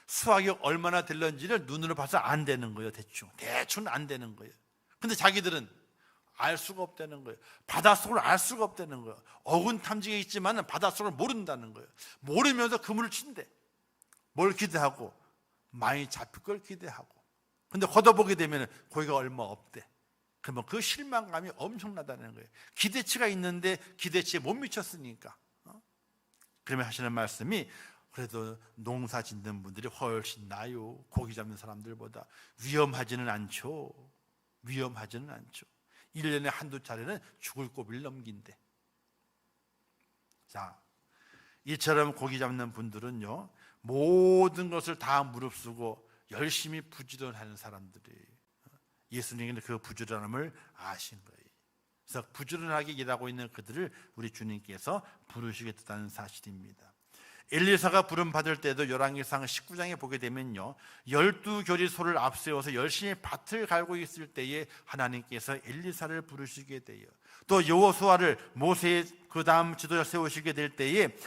수확이 얼마나 될런지를 눈으로 봐서 안 되는 거예요. 대충 안 되는 거예요. 근데 자기들은 알 수가 없다는 거예요. 바닷속을 알 수가 없다는 거예요. 어군 탐지가 있지만 바닷속을 모른다는 거예요. 모르면서 그물을 친대. 뭘 기대하고? 많이 잡힐 걸 기대하고. 근데 걷어보게 되면 고기가 얼마 없대. 그러면 그 실망감이 엄청나다는 거예요. 기대치가 있는데 기대치에 못 미쳤으니까. 그러면 하시는 말씀이 그래도 농사 짓는 분들이 훨씬 나요. 고기 잡는 사람들보다 위험하지는 않죠. 1년에 한두 차례는 죽을 고비를 넘긴대. 자, 이처럼 고기 잡는 분들은요, 모든 것을 다 무릅쓰고 열심히 부지런하는 사람들이 예수님은 그 부지런함을 아신 거예요. 그래서 부지런하게 일하고 있는 그들을 우리 주님께서 부르시겠다는 사실입니다. 엘리사가 부름 받을 때도 열왕기상 19장에 보게 되면요, 12겨리 소를 앞세워서 열심히 밭을 갈고 있을 때에 하나님께서 엘리사를 부르시게 돼요. 또 여호수아를 모세의 그 다음 지도자 세우시게 될 때에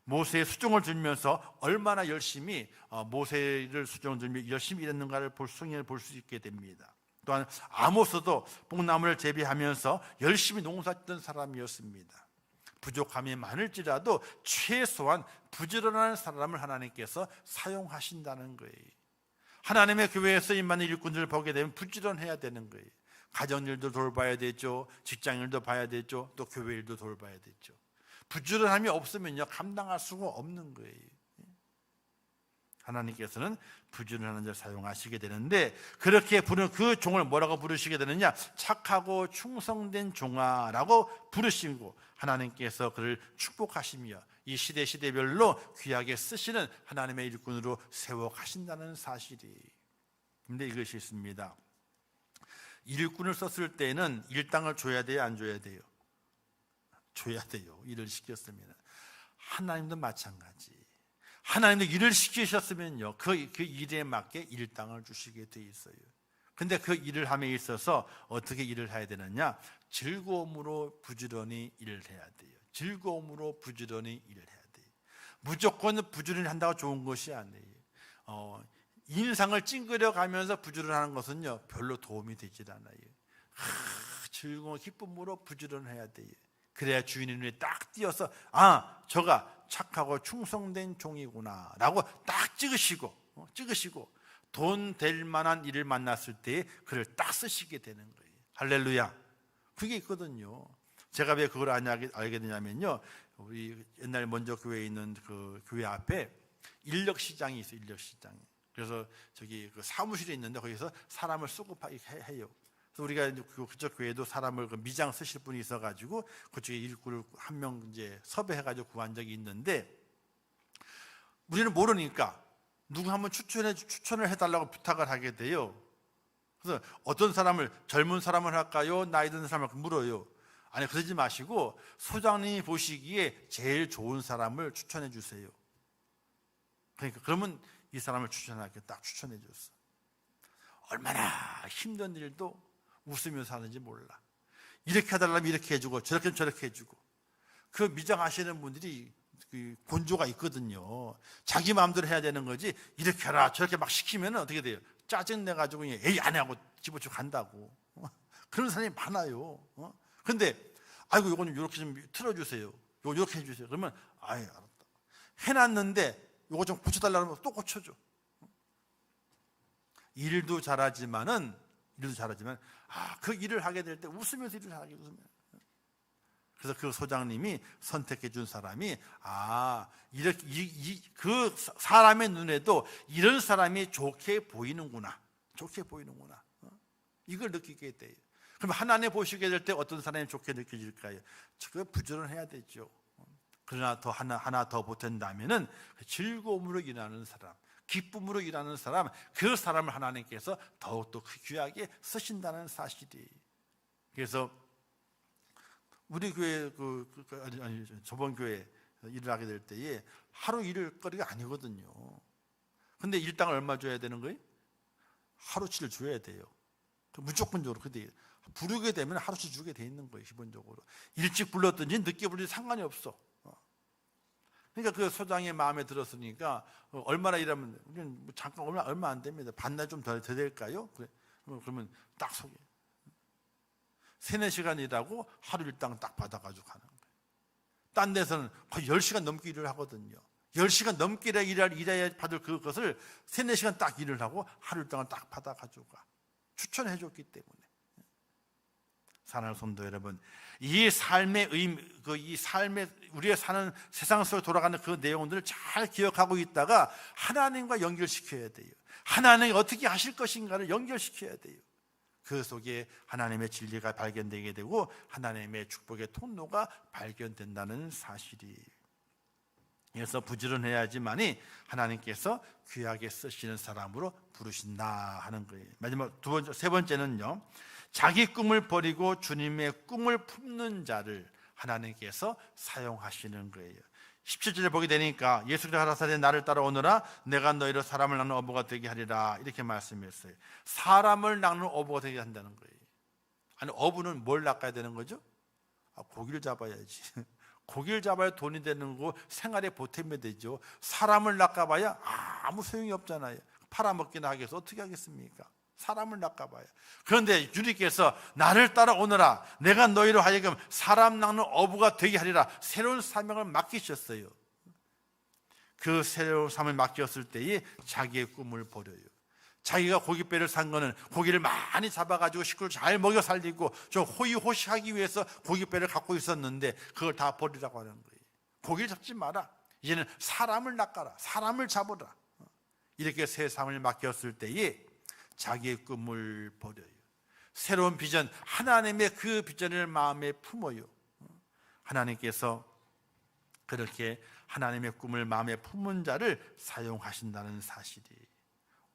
모세의 수종을 들면서 얼마나 열심히 모세를 수종을 들며 열심히 일했는가를 승인을 볼 수 있게 됩니다. 또한 아모스도 뽕나무를 재배하면서 열심히 농사짓던 사람이었습니다. 부족함이 많을지라도 최소한 부지런한 사람을 하나님께서 사용하신다는 거예요. 하나님의 교회에서 임하는 일꾼들을 보게 되면 부지런해야 되는 거예요. 가정일도 돌봐야 되죠. 직장일도 봐야 되죠. 또 교회일도 돌봐야 되죠. 부지런함이 없으면요, 감당할 수가 없는 거예요. 하나님께서는 부지런한 자를 사용하시게 되는데, 그렇게 부르는 그 종을 뭐라고 부르시게 되느냐? 착하고 충성된 종아라고 부르시고, 하나님께서 그를 축복하시며 이 시대별로 귀하게 쓰시는 하나님의 일꾼으로 세워 가신다는 사실이. 근데 이것이 있습니다. 일꾼을 썼을 때는 일당을 줘야 돼요, 안 줘야 돼요? 줘야 돼요. 일을 시켰으면. 하나님도 마찬가지. 하나님도 일을 시키셨으면요, 그 일에 맞게 일당을 주시게 돼 있어요. 근데 그 일을 함에 있어서 어떻게 일을 해야 되느냐? 즐거움으로 부지런히 일을 해야 돼요. 즐거움으로 부지런히 일을 해야 돼요. 무조건 부지런히 한다고 좋은 것이 아니에요. 인상을 찡그려 가면서 부지런하는 것은요, 별로 도움이 되질 않아요. 즐거운 기쁨으로 부지런해야 돼요. 그래야 주인의 눈에 딱 띄어서 저가 착하고 충성된 종이구나 라고 딱 찍으시고 돈 될 만한 일을 만났을 때 그를 딱 쓰시게 되는 거예요. 할렐루야. 그게 있거든요. 제가 왜 그걸 알게 되냐면요, 우리 옛날 먼저 교회에 있는 그 교회 앞에 인력시장이 있어요. 인력시장이. 그래서 저기 그 사무실에 있는데 거기서 사람을 수급하게 해요. 그래서 우리가 그쪽 교회도 사람을 미장 쓰실 분이 있어가지고 그쪽에 일꾼을 한 명 이제 섭외해가지고 구한 적이 있는데, 우리는 모르니까 누구 한번 추천을 해달라고 부탁을 하게 돼요. 그래서 어떤 사람을, 젊은 사람을 할까요? 나이 든 사람을 물어요. 아니, 그러지 마시고 소장님이 보시기에 제일 좋은 사람을 추천해 주세요. 그러니까 그러면 이 사람을 추천할게 딱 추천해 줬어. 얼마나 힘든 일도 웃으면서 하는지 몰라. 이렇게 해달라면 이렇게 해주고 저렇게 저렇게 해주고. 그 미장하시는 분들이 그 곤조가 있거든요. 자기 마음대로 해야 되는 거지, 이렇게 해라 저렇게 막 시키면 어떻게 돼요? 짜증내가지고 에이 안 해 하고 집어치고 간다고. 그런 사람이 많아요. 근데 아이고 요거는 이렇게 좀 틀어주세요, 요거 이렇게 해주세요. 그러면 알았다. 해놨는데 요거 좀 고쳐달라고 하면 또 고쳐줘. 일도 잘하지만 그 일을 하게 될 때 웃으면서 일을 하게 웃으면. 그래서 그 소장님이 선택해 준 사람이 이렇게 그 사람의 눈에도 이런 사람이 좋게 보이는구나. 좋게 보이는구나. 이걸 느끼게 돼요. 그럼 하나님 보시게 될 때 어떤 사람이 좋게 느껴질까요? 그 부지런해야 되죠. 그러나 더 하나 더 보탠다면은 즐거움으로 일하는 사람, 기쁨으로 일하는 사람, 그 사람을 하나님께서 더욱더 귀하게 쓰신다는 사실이. 그래서 우리 교회 저번 교회 일을 하게 될 때에 하루 일을 거리가 아니거든요. 근데 일당을 얼마 줘야 되는 거예요? 하루치를 줘야 돼요. 무조건적으로. 근데 부르게 되면 하루치 주게 돼 있는 거예요. 기본적으로 일찍 불렀든지 늦게 불러도 상관이 없어. 그러니까 그 소장의 마음에 들었으니까 얼마나 일하면 우리는 잠깐 얼마 안 됩니다. 반날 좀 더 될까요? 그러면 딱 소개 3-4시간 일하고 하루 일당 딱 받아가지고 가는 거예요. 딴 데서는 거의 10시간 넘게 일을 하거든요. 10시간 넘게 일해야 받을 그것을 3-4시간 딱 일을 하고 하루 일당을 딱 받아가지고 가. 추천해 줬기 때문에. 사랑하는 성도 여러분, 이 삶의 우리가 사는 세상 속에 돌아가는 그 내용들을 잘 기억하고 있다가 하나님과 연결시켜야 돼요. 하나님이 어떻게 하실 것인가를 연결시켜야 돼요. 그 속에 하나님의 진리가 발견되게 되고 하나님의 축복의 통로가 발견된다는 사실이. 그래서 부지런해야지만이 하나님께서 귀하게 쓰시는 사람으로 부르신다 하는 거예요. 마지막 세 번째는요, 자기 꿈을 버리고 주님의 꿈을 품는 자를 하나님께서 사용하시는 거예요. 17절에 보게 되니까 예수께서 가라사대 나를 따라오너라 내가 너희로 사람을 낳는 어부가 되게 하리라 이렇게 말씀했어요. 사람을 낳는 어부가 되게 한다는 거예요. 아니, 어부는 뭘 낚아야 되는 거죠? 고기를 잡아야지. 고기를 잡아야 돈이 되는 거, 생활에 보탬이 되죠. 사람을 낚아봐야 아무 소용이 없잖아요. 팔아먹기나 하겠어. 어떻게 하겠습니까? 사람을 낚아봐야. 그런데 주님께서 나를 따라오너라 내가 너희로 하여금 사람 낚는 어부가 되게 하리라 새로운 사명을 맡기셨어요. 그 새로운 사명을 맡겼을 때에 자기의 꿈을 버려요. 자기가 고깃배를 산 거는 고기를 많이 잡아가지고 식구를 잘 먹여 살리고 좀 호의호식하기 위해서 고깃배를 갖고 있었는데 그걸 다 버리라고 하는 거예요. 고기를 잡지 마라. 이제는 사람을 낚아라. 사람을 잡으라. 이렇게 새 삶을 맡겼을 때에 자기의 꿈을 버려요. 새로운 비전, 하나님의 그 비전을 마음에 품어요. 하나님께서 그렇게 하나님의 꿈을 마음에 품은 자를 사용하신다는 사실이.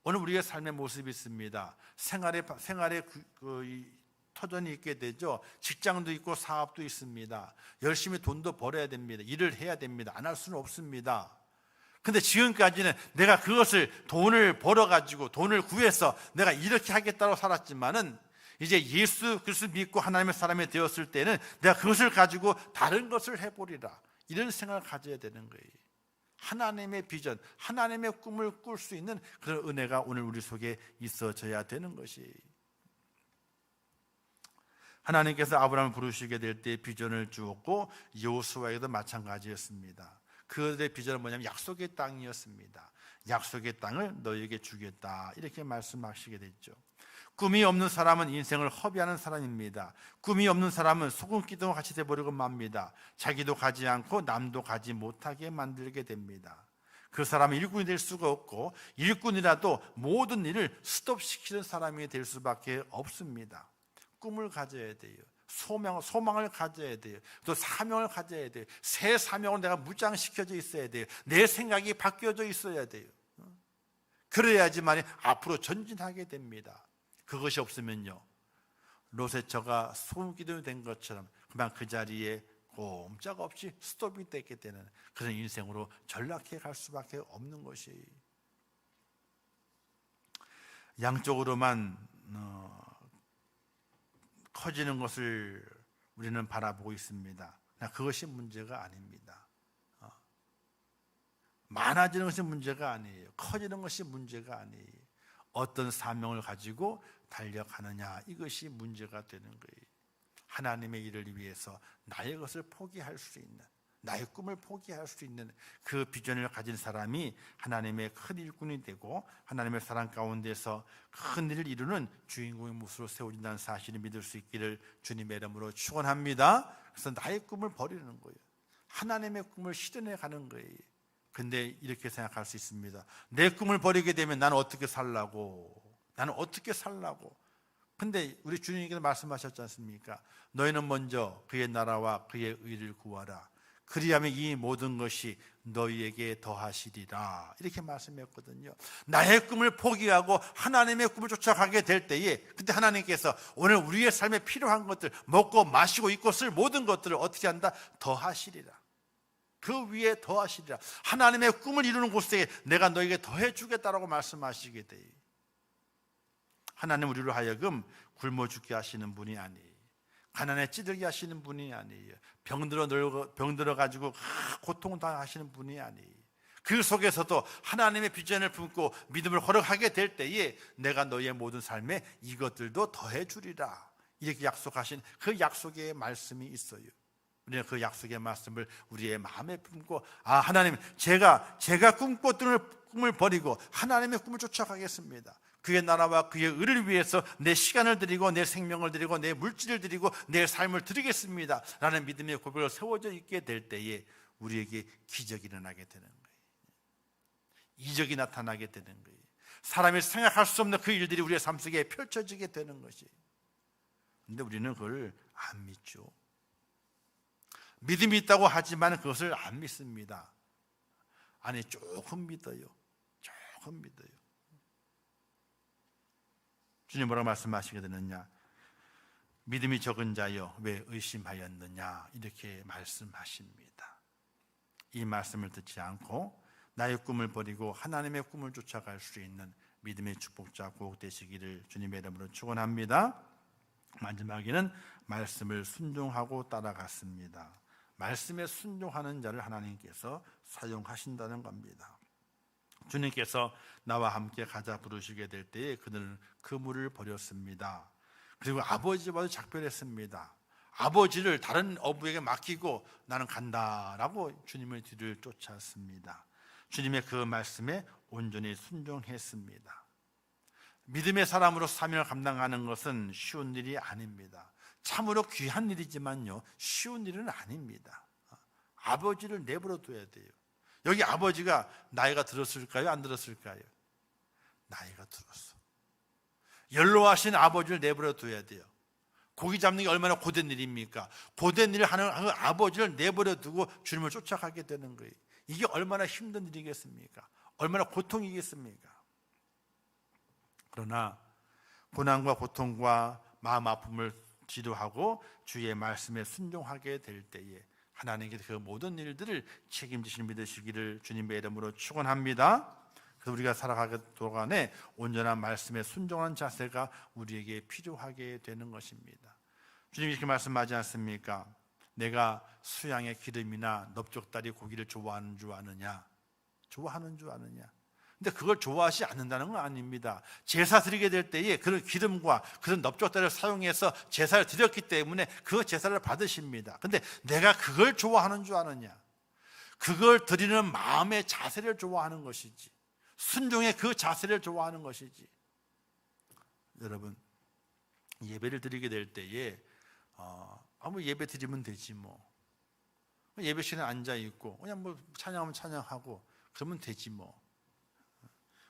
오늘 우리의 삶의 모습이 있습니다. 생활에 터전이 있게 되죠. 직장도 있고 사업도 있습니다. 열심히 돈도 벌어야 됩니다. 일을 해야 됩니다. 안 할 수는 없습니다. 근데 지금까지는 내가 그것을 돈을 벌어가지고 돈을 구해서 내가 이렇게 하겠다고 살았지만은 이제 예수 그리스도 믿고 하나님의 사람이 되었을 때는 내가 그것을 가지고 다른 것을 해보리라 이런 생각을 가져야 되는 거예요. 하나님의 비전, 하나님의 꿈을 꿀 수 있는 그런 은혜가 오늘 우리 속에 있어져야 되는 것이. 하나님께서 아브라함을 부르시게 될 때 비전을 주었고 여호수아에도 마찬가지였습니다. 그들의 비전은 뭐냐면 약속의 땅이었습니다. 약속의 땅을 너희에게 주겠다 이렇게 말씀하시게 됐죠. 꿈이 없는 사람은 인생을 허비하는 사람입니다. 꿈이 없는 사람은 소금기둥과 같이 돼버리고 맙니다. 자기도 가지 않고 남도 가지 못하게 만들게 됩니다. 그 사람은 일꾼이 될 수가 없고 일꾼이라도 모든 일을 스톱시키는 사람이 될 수밖에 없습니다. 꿈을 가져야 돼요. 소망을 가져야 돼요. 또 사명을 가져야 돼요. 새 사명을 내가 무장시켜져 있어야 돼요. 내 생각이 바뀌어져 있어야 돼요. 그래야지만 앞으로 전진하게 됩니다. 그것이 없으면요, 롯의 소금기둥이 된 것처럼 그만 그 자리에 꼼짝없이 스톱이 됐게 되는 그런 인생으로 전락해 갈 수밖에 없는 것이. 양쪽으로만 커지는 것을 우리는 바라보고 있습니다. 그것이 문제가 아닙니다. 많아지는 것이 문제가 아니에요. 커지는 것이 문제가 아니에요. 어떤 사명을 가지고 달려가느냐, 이것이 문제가 되는 거예요. 하나님의 일을 위해서 나의 것을 포기할 수 있는, 나의 꿈을 포기할 수 있는 그 비전을 가진 사람이 하나님의 큰 일꾼이 되고 하나님의 사랑 가운데서 큰 일을 이루는 주인공의 모습으로 세워진다는 사실을 믿을 수 있기를 주님의 이름으로 축원합니다. 그래서 나의 꿈을 버리는 거예요. 하나님의 꿈을 실현해 가는 거예요. 근데 이렇게 생각할 수 있습니다. 내 꿈을 버리게 되면 나는 어떻게 살라고? 나는 어떻게 살라고? 근데 우리 주님께서 말씀하셨지 않습니까? 너희는 먼저 그의 나라와 그의 의를 구하라. 그리하면 이 모든 것이 너희에게 더하시리라. 이렇게 말씀했거든요. 나의 꿈을 포기하고 하나님의 꿈을 쫓아가게 될 때에 그때 하나님께서 오늘 우리의 삶에 필요한 것들, 먹고 마시고 입고 쓸 모든 것들을 어떻게 한다? 더하시리라. 그 위에 더하시리라. 하나님의 꿈을 이루는 곳에 내가 너에게 더해 주겠다라고 말씀하시게 돼요. 하나님 우리로 하여금 굶어 죽게 하시는 분이 아니에요. 가난에 찌들게 하시는 분이 아니에요. 병들어 가지고 고통 당하시는 분이 아니에요. 그 속에서도 하나님의 비전을 품고 믿음을 허락하게 될 때에 내가 너의 모든 삶에 이것들도 더해 주리라. 이렇게 약속하신 그 약속의 말씀이 있어요. 우리는 그 약속의 말씀을 우리의 마음에 품고 하나님 제가 꿈꿨던 꿈을 버리고 하나님의 꿈을 쫓아가겠습니다. 그의 나라와 그의 의를 위해서 내 시간을 드리고 내 생명을 드리고 내 물질을 드리고 내 삶을 드리겠습니다 라는 믿음의 고백을 세워져 있게 될 때에 우리에게 기적이 일어나게 되는 거예요. 이적이 나타나게 되는 거예요. 사람이 생각할 수 없는 그 일들이 우리의 삶 속에 펼쳐지게 되는 것이. 그런데 우리는 그걸 안 믿죠. 믿음이 있다고 하지만 그것을 안 믿습니다. 아니 조금 믿어요. 조금 믿어요. 주님 뭐라고 말씀하시게 되느냐? 믿음이 적은 자여 왜 의심하였느냐? 이렇게 말씀하십니다. 이 말씀을 듣지 않고 나의 꿈을 버리고 하나님의 꿈을 쫓아갈 수 있는 믿음의 축복자 꼭 되시기를 주님의 이름으로 축원합니다. 마지막에는 말씀을 순종하고 따라갔습니다. 말씀에 순종하는 자를 하나님께서 사용하신다는 겁니다. 주님께서 나와 함께 가자 부르시게 될 때에 그들은 그물을 버렸습니다. 그리고 아버지와도 작별했습니다. 아버지를 다른 어부에게 맡기고 나는 간다라고 주님의 뒤를 쫓았습니다. 주님의 그 말씀에 온전히 순종했습니다. 믿음의 사람으로 사명을 감당하는 것은 쉬운 일이 아닙니다. 참으로 귀한 일이지만요 쉬운 일은 아닙니다. 아버지를 내버려 둬야 돼요. 여기 아버지가 나이가 들었을까요? 안 들었을까요? 나이가 들었어. 연로하신 아버지를 내버려 둬야 돼요. 고기 잡는 게 얼마나 고된 일입니까? 고된 일을 하는 그 아버지를 내버려 두고 주님을 쫓아가게 되는 거예요. 이게 얼마나 힘든 일이겠습니까? 얼마나 고통이겠습니까? 그러나 고난과 고통과 마음 아픔을 지도하고 주의 말씀에 순종하게 될 때에 하나님께서 그 모든 일들을 책임지시는 믿으시기를 주님의 이름으로 축원합니다. 그래서 우리가 살아가도록 안에 온전한 말씀에 순종하는 자세가 우리에게 필요하게 되는 것입니다. 주님이 이렇게 말씀하지 않습니까? 내가 수양의 기름이나 넓적다리 고기를 좋아하는 줄 아느냐? 좋아하는 줄 아느냐? 근데 그걸 좋아하지 않는다는 건 아닙니다. 제사 드리게 될 때에 그런 기름과 그런 넓적다리를 사용해서 제사를 드렸기 때문에 그 제사를 받으십니다. 근데 내가 그걸 좋아하는 줄 아느냐? 그걸 드리는 마음의 자세를 좋아하는 것이지, 순종의 그 자세를 좋아하는 것이지. 여러분, 예배를 드리게 될 때에 아무 예배 드리면 되지 뭐. 예배 시간에 앉아 있고 그냥 뭐 찬양하면 찬양하고 그러면 되지 뭐.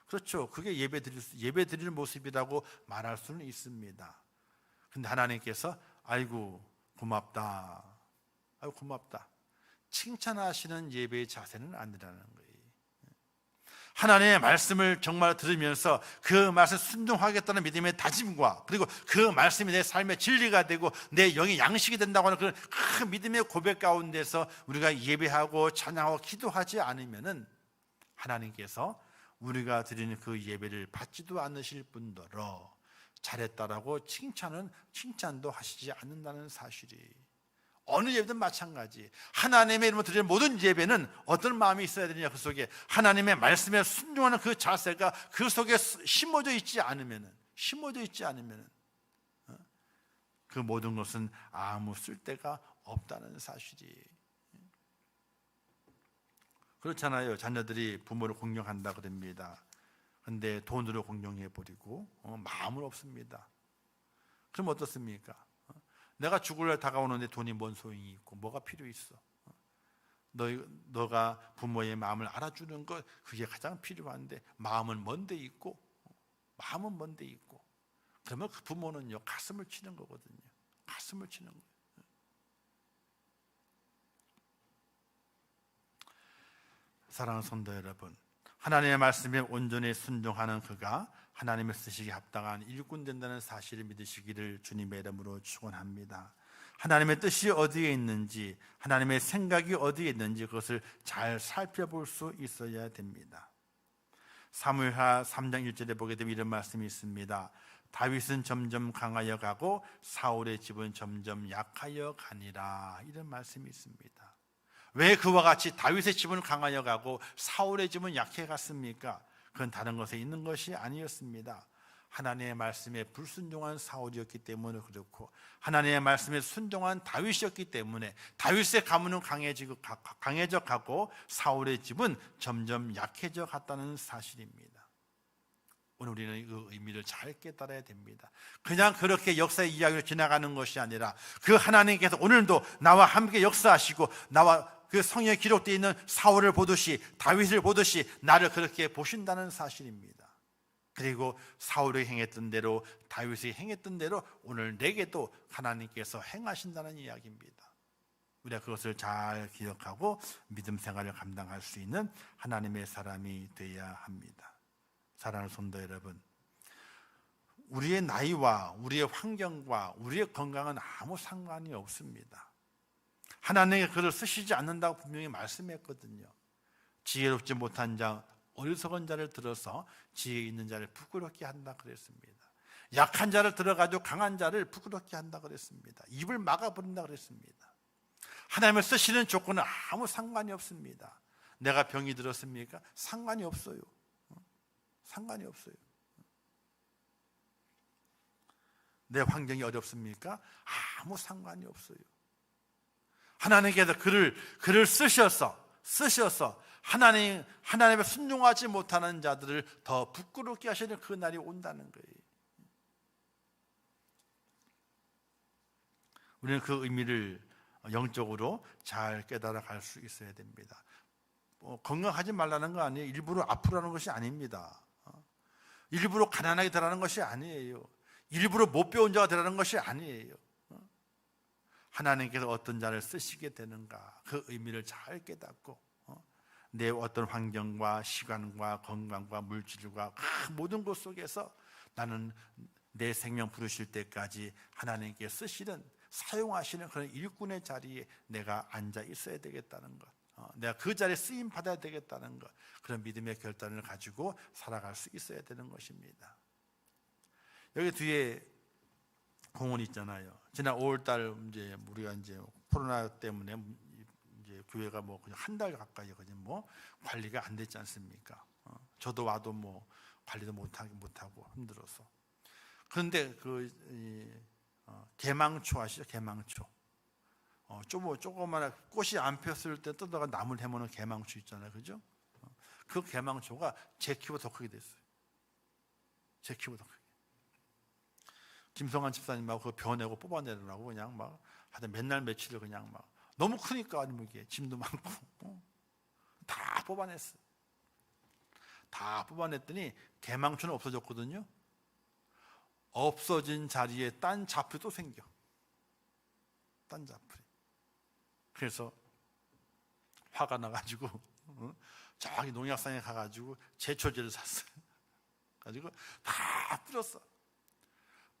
그렇죠. 그게 예배 드리는 모습이라고 말할 수는 있습니다. 근데 하나님께서 아이고 고맙다, 아이고 고맙다, 칭찬하시는 예배의 자세는 아니라는 거예요. 하나님의 말씀을 정말 들으면서 그 말씀 순종하겠다는 믿음의 다짐과 그리고 그 말씀이 내 삶의 진리가 되고 내 영의 양식이 된다고 하는 그런 큰 믿음의 고백 가운데서 우리가 예배하고 찬양하고 기도하지 않으면은 하나님께서 우리가 드리는 그 예배를 받지도 않으실 뿐더러 잘했다라고 칭찬도 하시지 않는다는 사실이, 어느 예배든 마찬가지. 하나님의 이름으로 드리는 모든 예배는 어떤 마음이 있어야 되느냐? 그 속에 하나님의 말씀에 순종하는 그 자세가 그 속에 심어져 있지 않으면은 그 모든 것은 아무 쓸데가 없다는 사실이. 그렇잖아요. 자녀들이 부모를 공경한다 그럽니다. 근데 돈으로 공경해버리고 마음은 없습니다. 그럼 어떻습니까? 내가 죽을 날 다가오는데 돈이 뭔 소용이 있고 뭐가 필요 있어? 너가 부모의 마음을 알아주는 것, 그게 가장 필요한데 마음은 먼데 있고, 그러면 그 부모는요 가슴을 치는 거거든요. 가슴을 치는 거예요. 사랑하는 성도 여러분, 하나님의 말씀에 온전히 순종하는 그가 하나님의 쓰시기에 합당한 일꾼 된다는 사실을 믿으시기를 주님의 이름으로 축원합니다. 하나님의 뜻이 어디에 있는지, 하나님의 생각이 어디에 있는지 그것을 잘 살펴볼 수 있어야 됩니다. 사무엘하 3장 1절에 보게 되면 이런 말씀이 있습니다. 다윗은 점점 강하여 가고 사울의 집은 점점 약하여 가니라. 이런 말씀이 있습니다. 왜 그와 같이 다윗의 집은 강하여 가고 사울의 집은 약해 갔습니까? 그건 다른 것에 있는 것이 아니었습니다. 하나님의 말씀에 불순종한 사울이었기 때문에 그렇고, 하나님의 말씀에 순종한 다윗이었기 때문에 다윗의 가문은 강해져 가고 사울의 집은 점점 약해져 갔다는 사실입니다. 오늘 우리는 그 의미를 잘 깨달아야 됩니다. 그냥 그렇게 역사의 이야기로 지나가는 것이 아니라 그 하나님께서 오늘도 나와 함께 역사하시고 나와 그 성경에 기록되어 있는 사울을 보듯이 다윗을 보듯이 나를 그렇게 보신다는 사실입니다. 그리고 사울이 행했던 대로 다윗이 행했던 대로 오늘 내게도 하나님께서 행하신다는 이야기입니다. 우리가 그것을 잘 기억하고 믿음 생활을 감당할 수 있는 하나님의 사람이 되어야 합니다. 사랑하는 성도 여러분, 우리의 나이와 우리의 환경과 우리의 건강은 아무 상관이 없습니다. 하나님의 글을 쓰시지 않는다고 분명히 말씀했거든요. 지혜롭지 못한 자, 어리석은 자를 들어서 지혜 있는 자를 부끄럽게 한다 그랬습니다. 약한 자를 들어가지고 강한 자를 부끄럽게 한다 그랬습니다. 입을 막아버린다 그랬습니다. 하나님을 쓰시는 조건은 아무 상관이 없습니다. 내가 병이 들었습니까? 상관이 없어요. 상관이 없어요. 내 환경이 어렵습니까? 아무 상관이 없어요. 하나님께서 글을 쓰셔서 하나님의 순종하지 못하는 자들을 더 부끄럽게 하시는 그 날이 온다는 거예요. 우리는 그 의미를 영적으로 잘 깨달아 갈 수 있어야 됩니다. 건강하지 말라는 거 아니에요. 일부러 아프라는 것이 아닙니다. 일부러 가난하게 되라는 것이 아니에요. 일부러 못 배운 자가 되라는 것이 아니에요. 하나님께서 어떤 자를 쓰시게 되는가, 그 의미를 잘 깨닫고 내 어떤 환경과 시간과 건강과 물질과 모든 것 속에서 나는 내 생명 부르실 때까지 하나님께 쓰시는, 사용하시는 그런 일꾼의 자리에 내가 앉아 있어야 되겠다는 것, 내가 그 자리에 쓰임 받아야 되겠다는 것, 그런 믿음의 결단을 가지고 살아갈 수 있어야 되는 것입니다. 여기 뒤에 공원 있잖아요. 지난 5월달 이제 우리가 이제 코로나 때문에 이제 교회가 뭐 그냥 한 달 가까이 그냥 뭐 관리가 안 됐지 않습니까? 저도 와도 뭐 관리도 못하고 힘들어서. 그런데 개망초 아시죠? 개망초. 조그마한 꽃이 안 폈을 때 뜯어가 나물 해먹는 개망초 있잖아요, 그죠? 그 개망초가 제 키보다 더 크게 됐어요. 제 키보다 더 크게. 김성환 집사님하고 그거 베어내고 뽑아내느라고 그냥 막 하여튼 맨날 며칠을 그냥 막 너무 크니까 아니면 이게 짐도 많고 다 뽑아냈어요. 다 뽑아냈더니 개망초는 없어졌거든요. 없어진 자리에 딴 잡풀이 또 생겨. 딴 잡풀이. 그래서 화가 나가지고 저기 농약상에 가가지고 제초제를 샀어요. 가지고 다 뿌렸어.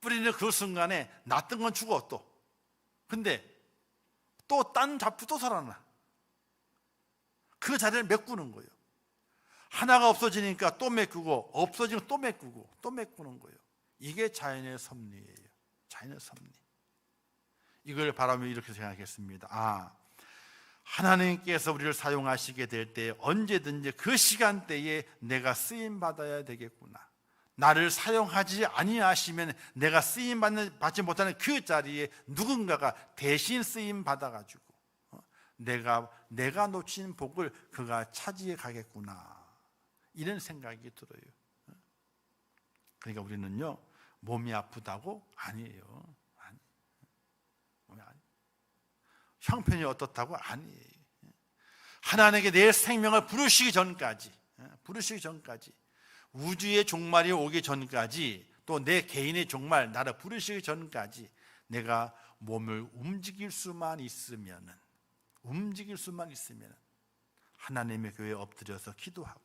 뿌리는 그 순간에 놨던 건 죽어 또. 근데 또 딴 잡풀이 또 살아나. 그 자리를 메꾸는 거예요. 하나가 없어지니까 또 메꾸고, 없어지면 또 메꾸고, 또 메꾸는 거예요. 이게 자연의 섭리예요. 자연의 섭리. 이걸 바라며 이렇게 생각했습니다. 하나님께서 우리를 사용하시게 될 때 언제든지 그 시간대에 내가 쓰임 받아야 되겠구나. 나를 사용하지 아니하시면 내가 쓰임 받지 못하는 그 자리에 누군가가 대신 쓰임 받아가지고 내가 놓친 복을 그가 차지해 가겠구나, 이런 생각이 들어요. 그러니까 우리는요, 몸이 아프다고 아니에요. 형편이 어떻다고 아니에요. 하나님께 내 생명을 부르시기 전까지, 우주의 종말이 오기 전까지, 또 내 개인의 종말, 나를 부르시기 전까지 내가 몸을 움직일 수만 있으면 하나님의 교회에 엎드려서 기도하고,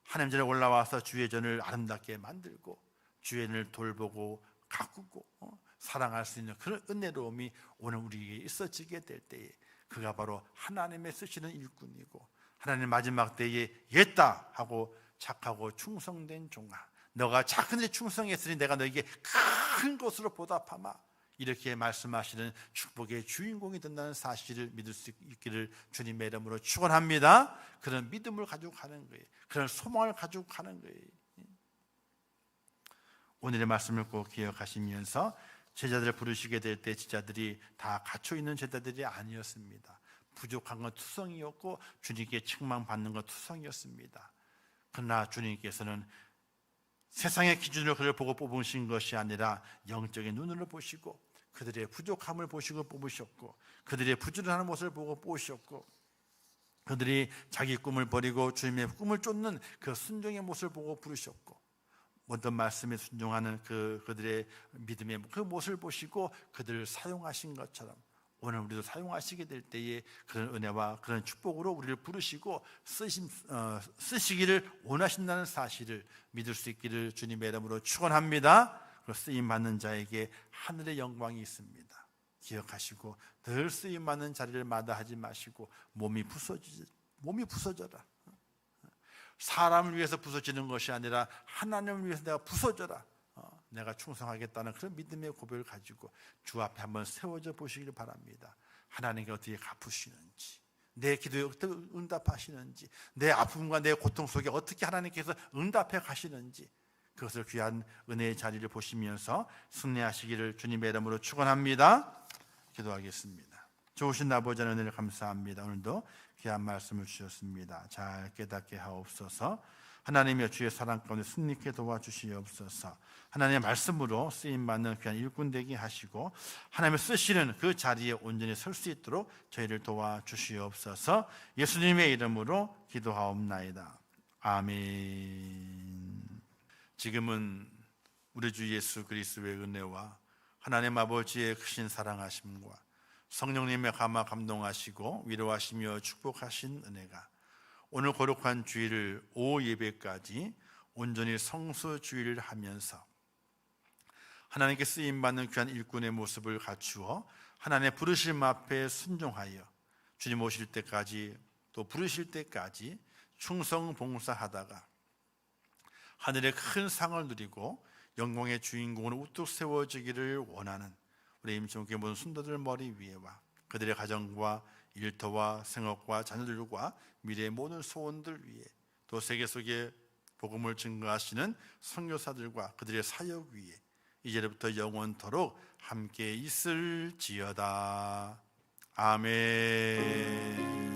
하나님 전에 올라와서 주의 전을 아름답게 만들고, 주의 전을 돌보고 가꾸고 사랑할 수 있는 그런 은혜로움이 오늘 우리에게 있어지게 될 때에, 그가 바로 하나님의 쓰시는 일꾼이고, 하나님 마지막 때에 옛다 하고 착하고 충성된 종아, 너가 작은 일에 충성했으니 내가 너에게 큰 것으로 보답하마, 이렇게 말씀하시는 축복의 주인공이 된다는 사실을 믿을 수 있기를 주님의 이름으로 축원합니다. 그런 믿음을 가지고 가는 거예요. 그런 소망을 가지고 가는 거예요. 오늘의 말씀을 꼭 기억하시면서 제자들을 부르시게 될 때 제자들이 다 갖춰 있는 제자들이 아니었습니다. 부족한 건 투성이었고 주님께 책망받는 건 투성이었습니다. 그러나 주님께서는 세상의 기준으로 그를 보고 뽑으신 것이 아니라 영적인 눈으로 보시고, 그들의 부족함을 보시고 뽑으셨고, 그들의 부지런한 모습을 보고 뽑으셨고, 그들이 자기 꿈을 버리고 주님의 꿈을 쫓는 그 순종의 모습을 보고 부르셨고, 모든 말씀에 순종하는 그들의 믿음의 그 모습을 보시고 그들을 사용하신 것처럼 오늘 우리도 사용하시게 될 때에 그런 은혜와 그런 축복으로 우리를 부르시고 쓰시기를 원하신다는 사실을 믿을 수 있기를 주님의 이름으로 축원합니다. 쓰임받는 자에게 하늘의 영광이 있습니다. 기억하시고 늘 쓰임받는 자리를 마다하지 마시고 몸이 부서져라. 사람을 위해서 부서지는 것이 아니라 하나님을 위해서 내가 부서져라, 내가 충성하겠다는 그런 믿음의 고백을 가지고 주 앞에 한번 세워져 보시길 바랍니다. 하나님께 어떻게 갚으시는지, 내 기도에 어떻게 응답하시는지, 내 아픔과 내 고통 속에 어떻게 하나님께서 응답해 가시는지, 그것을 귀한 은혜의 자리를 보시면서 승리하시기를 주님의 이름으로 축원합니다. 기도하겠습니다. 좋으신 아버지 하나님, 은혜를 감사합니다. 오늘도 귀한 말씀을 주셨습니다. 잘 깨닫게 하옵소서. 하나님의 주의 사랑 가운데 승리케 도와주시옵소서. 하나님의 말씀으로 쓰임받는 귀한 일꾼 되게 하시고 하나님의 쓰시는 그 자리에 온전히 설 수 있도록 저희를 도와주시옵소서. 예수님의 이름으로 기도하옵나이다. 아멘. 지금은 우리 주 예수 그리스도의 은혜와 하나님 아버지의 크신 사랑하심과 성령님의 감화 감동하시고 위로하시며 축복하신 은혜가 오늘 거룩한 주일을 오후 예배까지 온전히 성수 주일을 하면서 하나님께 쓰임받는 귀한 일꾼의 모습을 갖추어 하나님의 부르심 앞에 순종하여 주님 오실 때까지, 또 부르실 때까지 충성 봉사하다가 하늘의 큰 상을 누리고 영광의 주인공으로 우뚝 세워지기를 원하는 우리 임종교회 모든 순도들 머리 위에와 그들의 가정과 일터와 생업과 자녀들과 미래의 모든 소원들 위에, 또 세계 속에 복음을 증거하시는 선교사들과 그들의 사역 위에 이제부터 영원토록 함께 있을지어다. 아멘.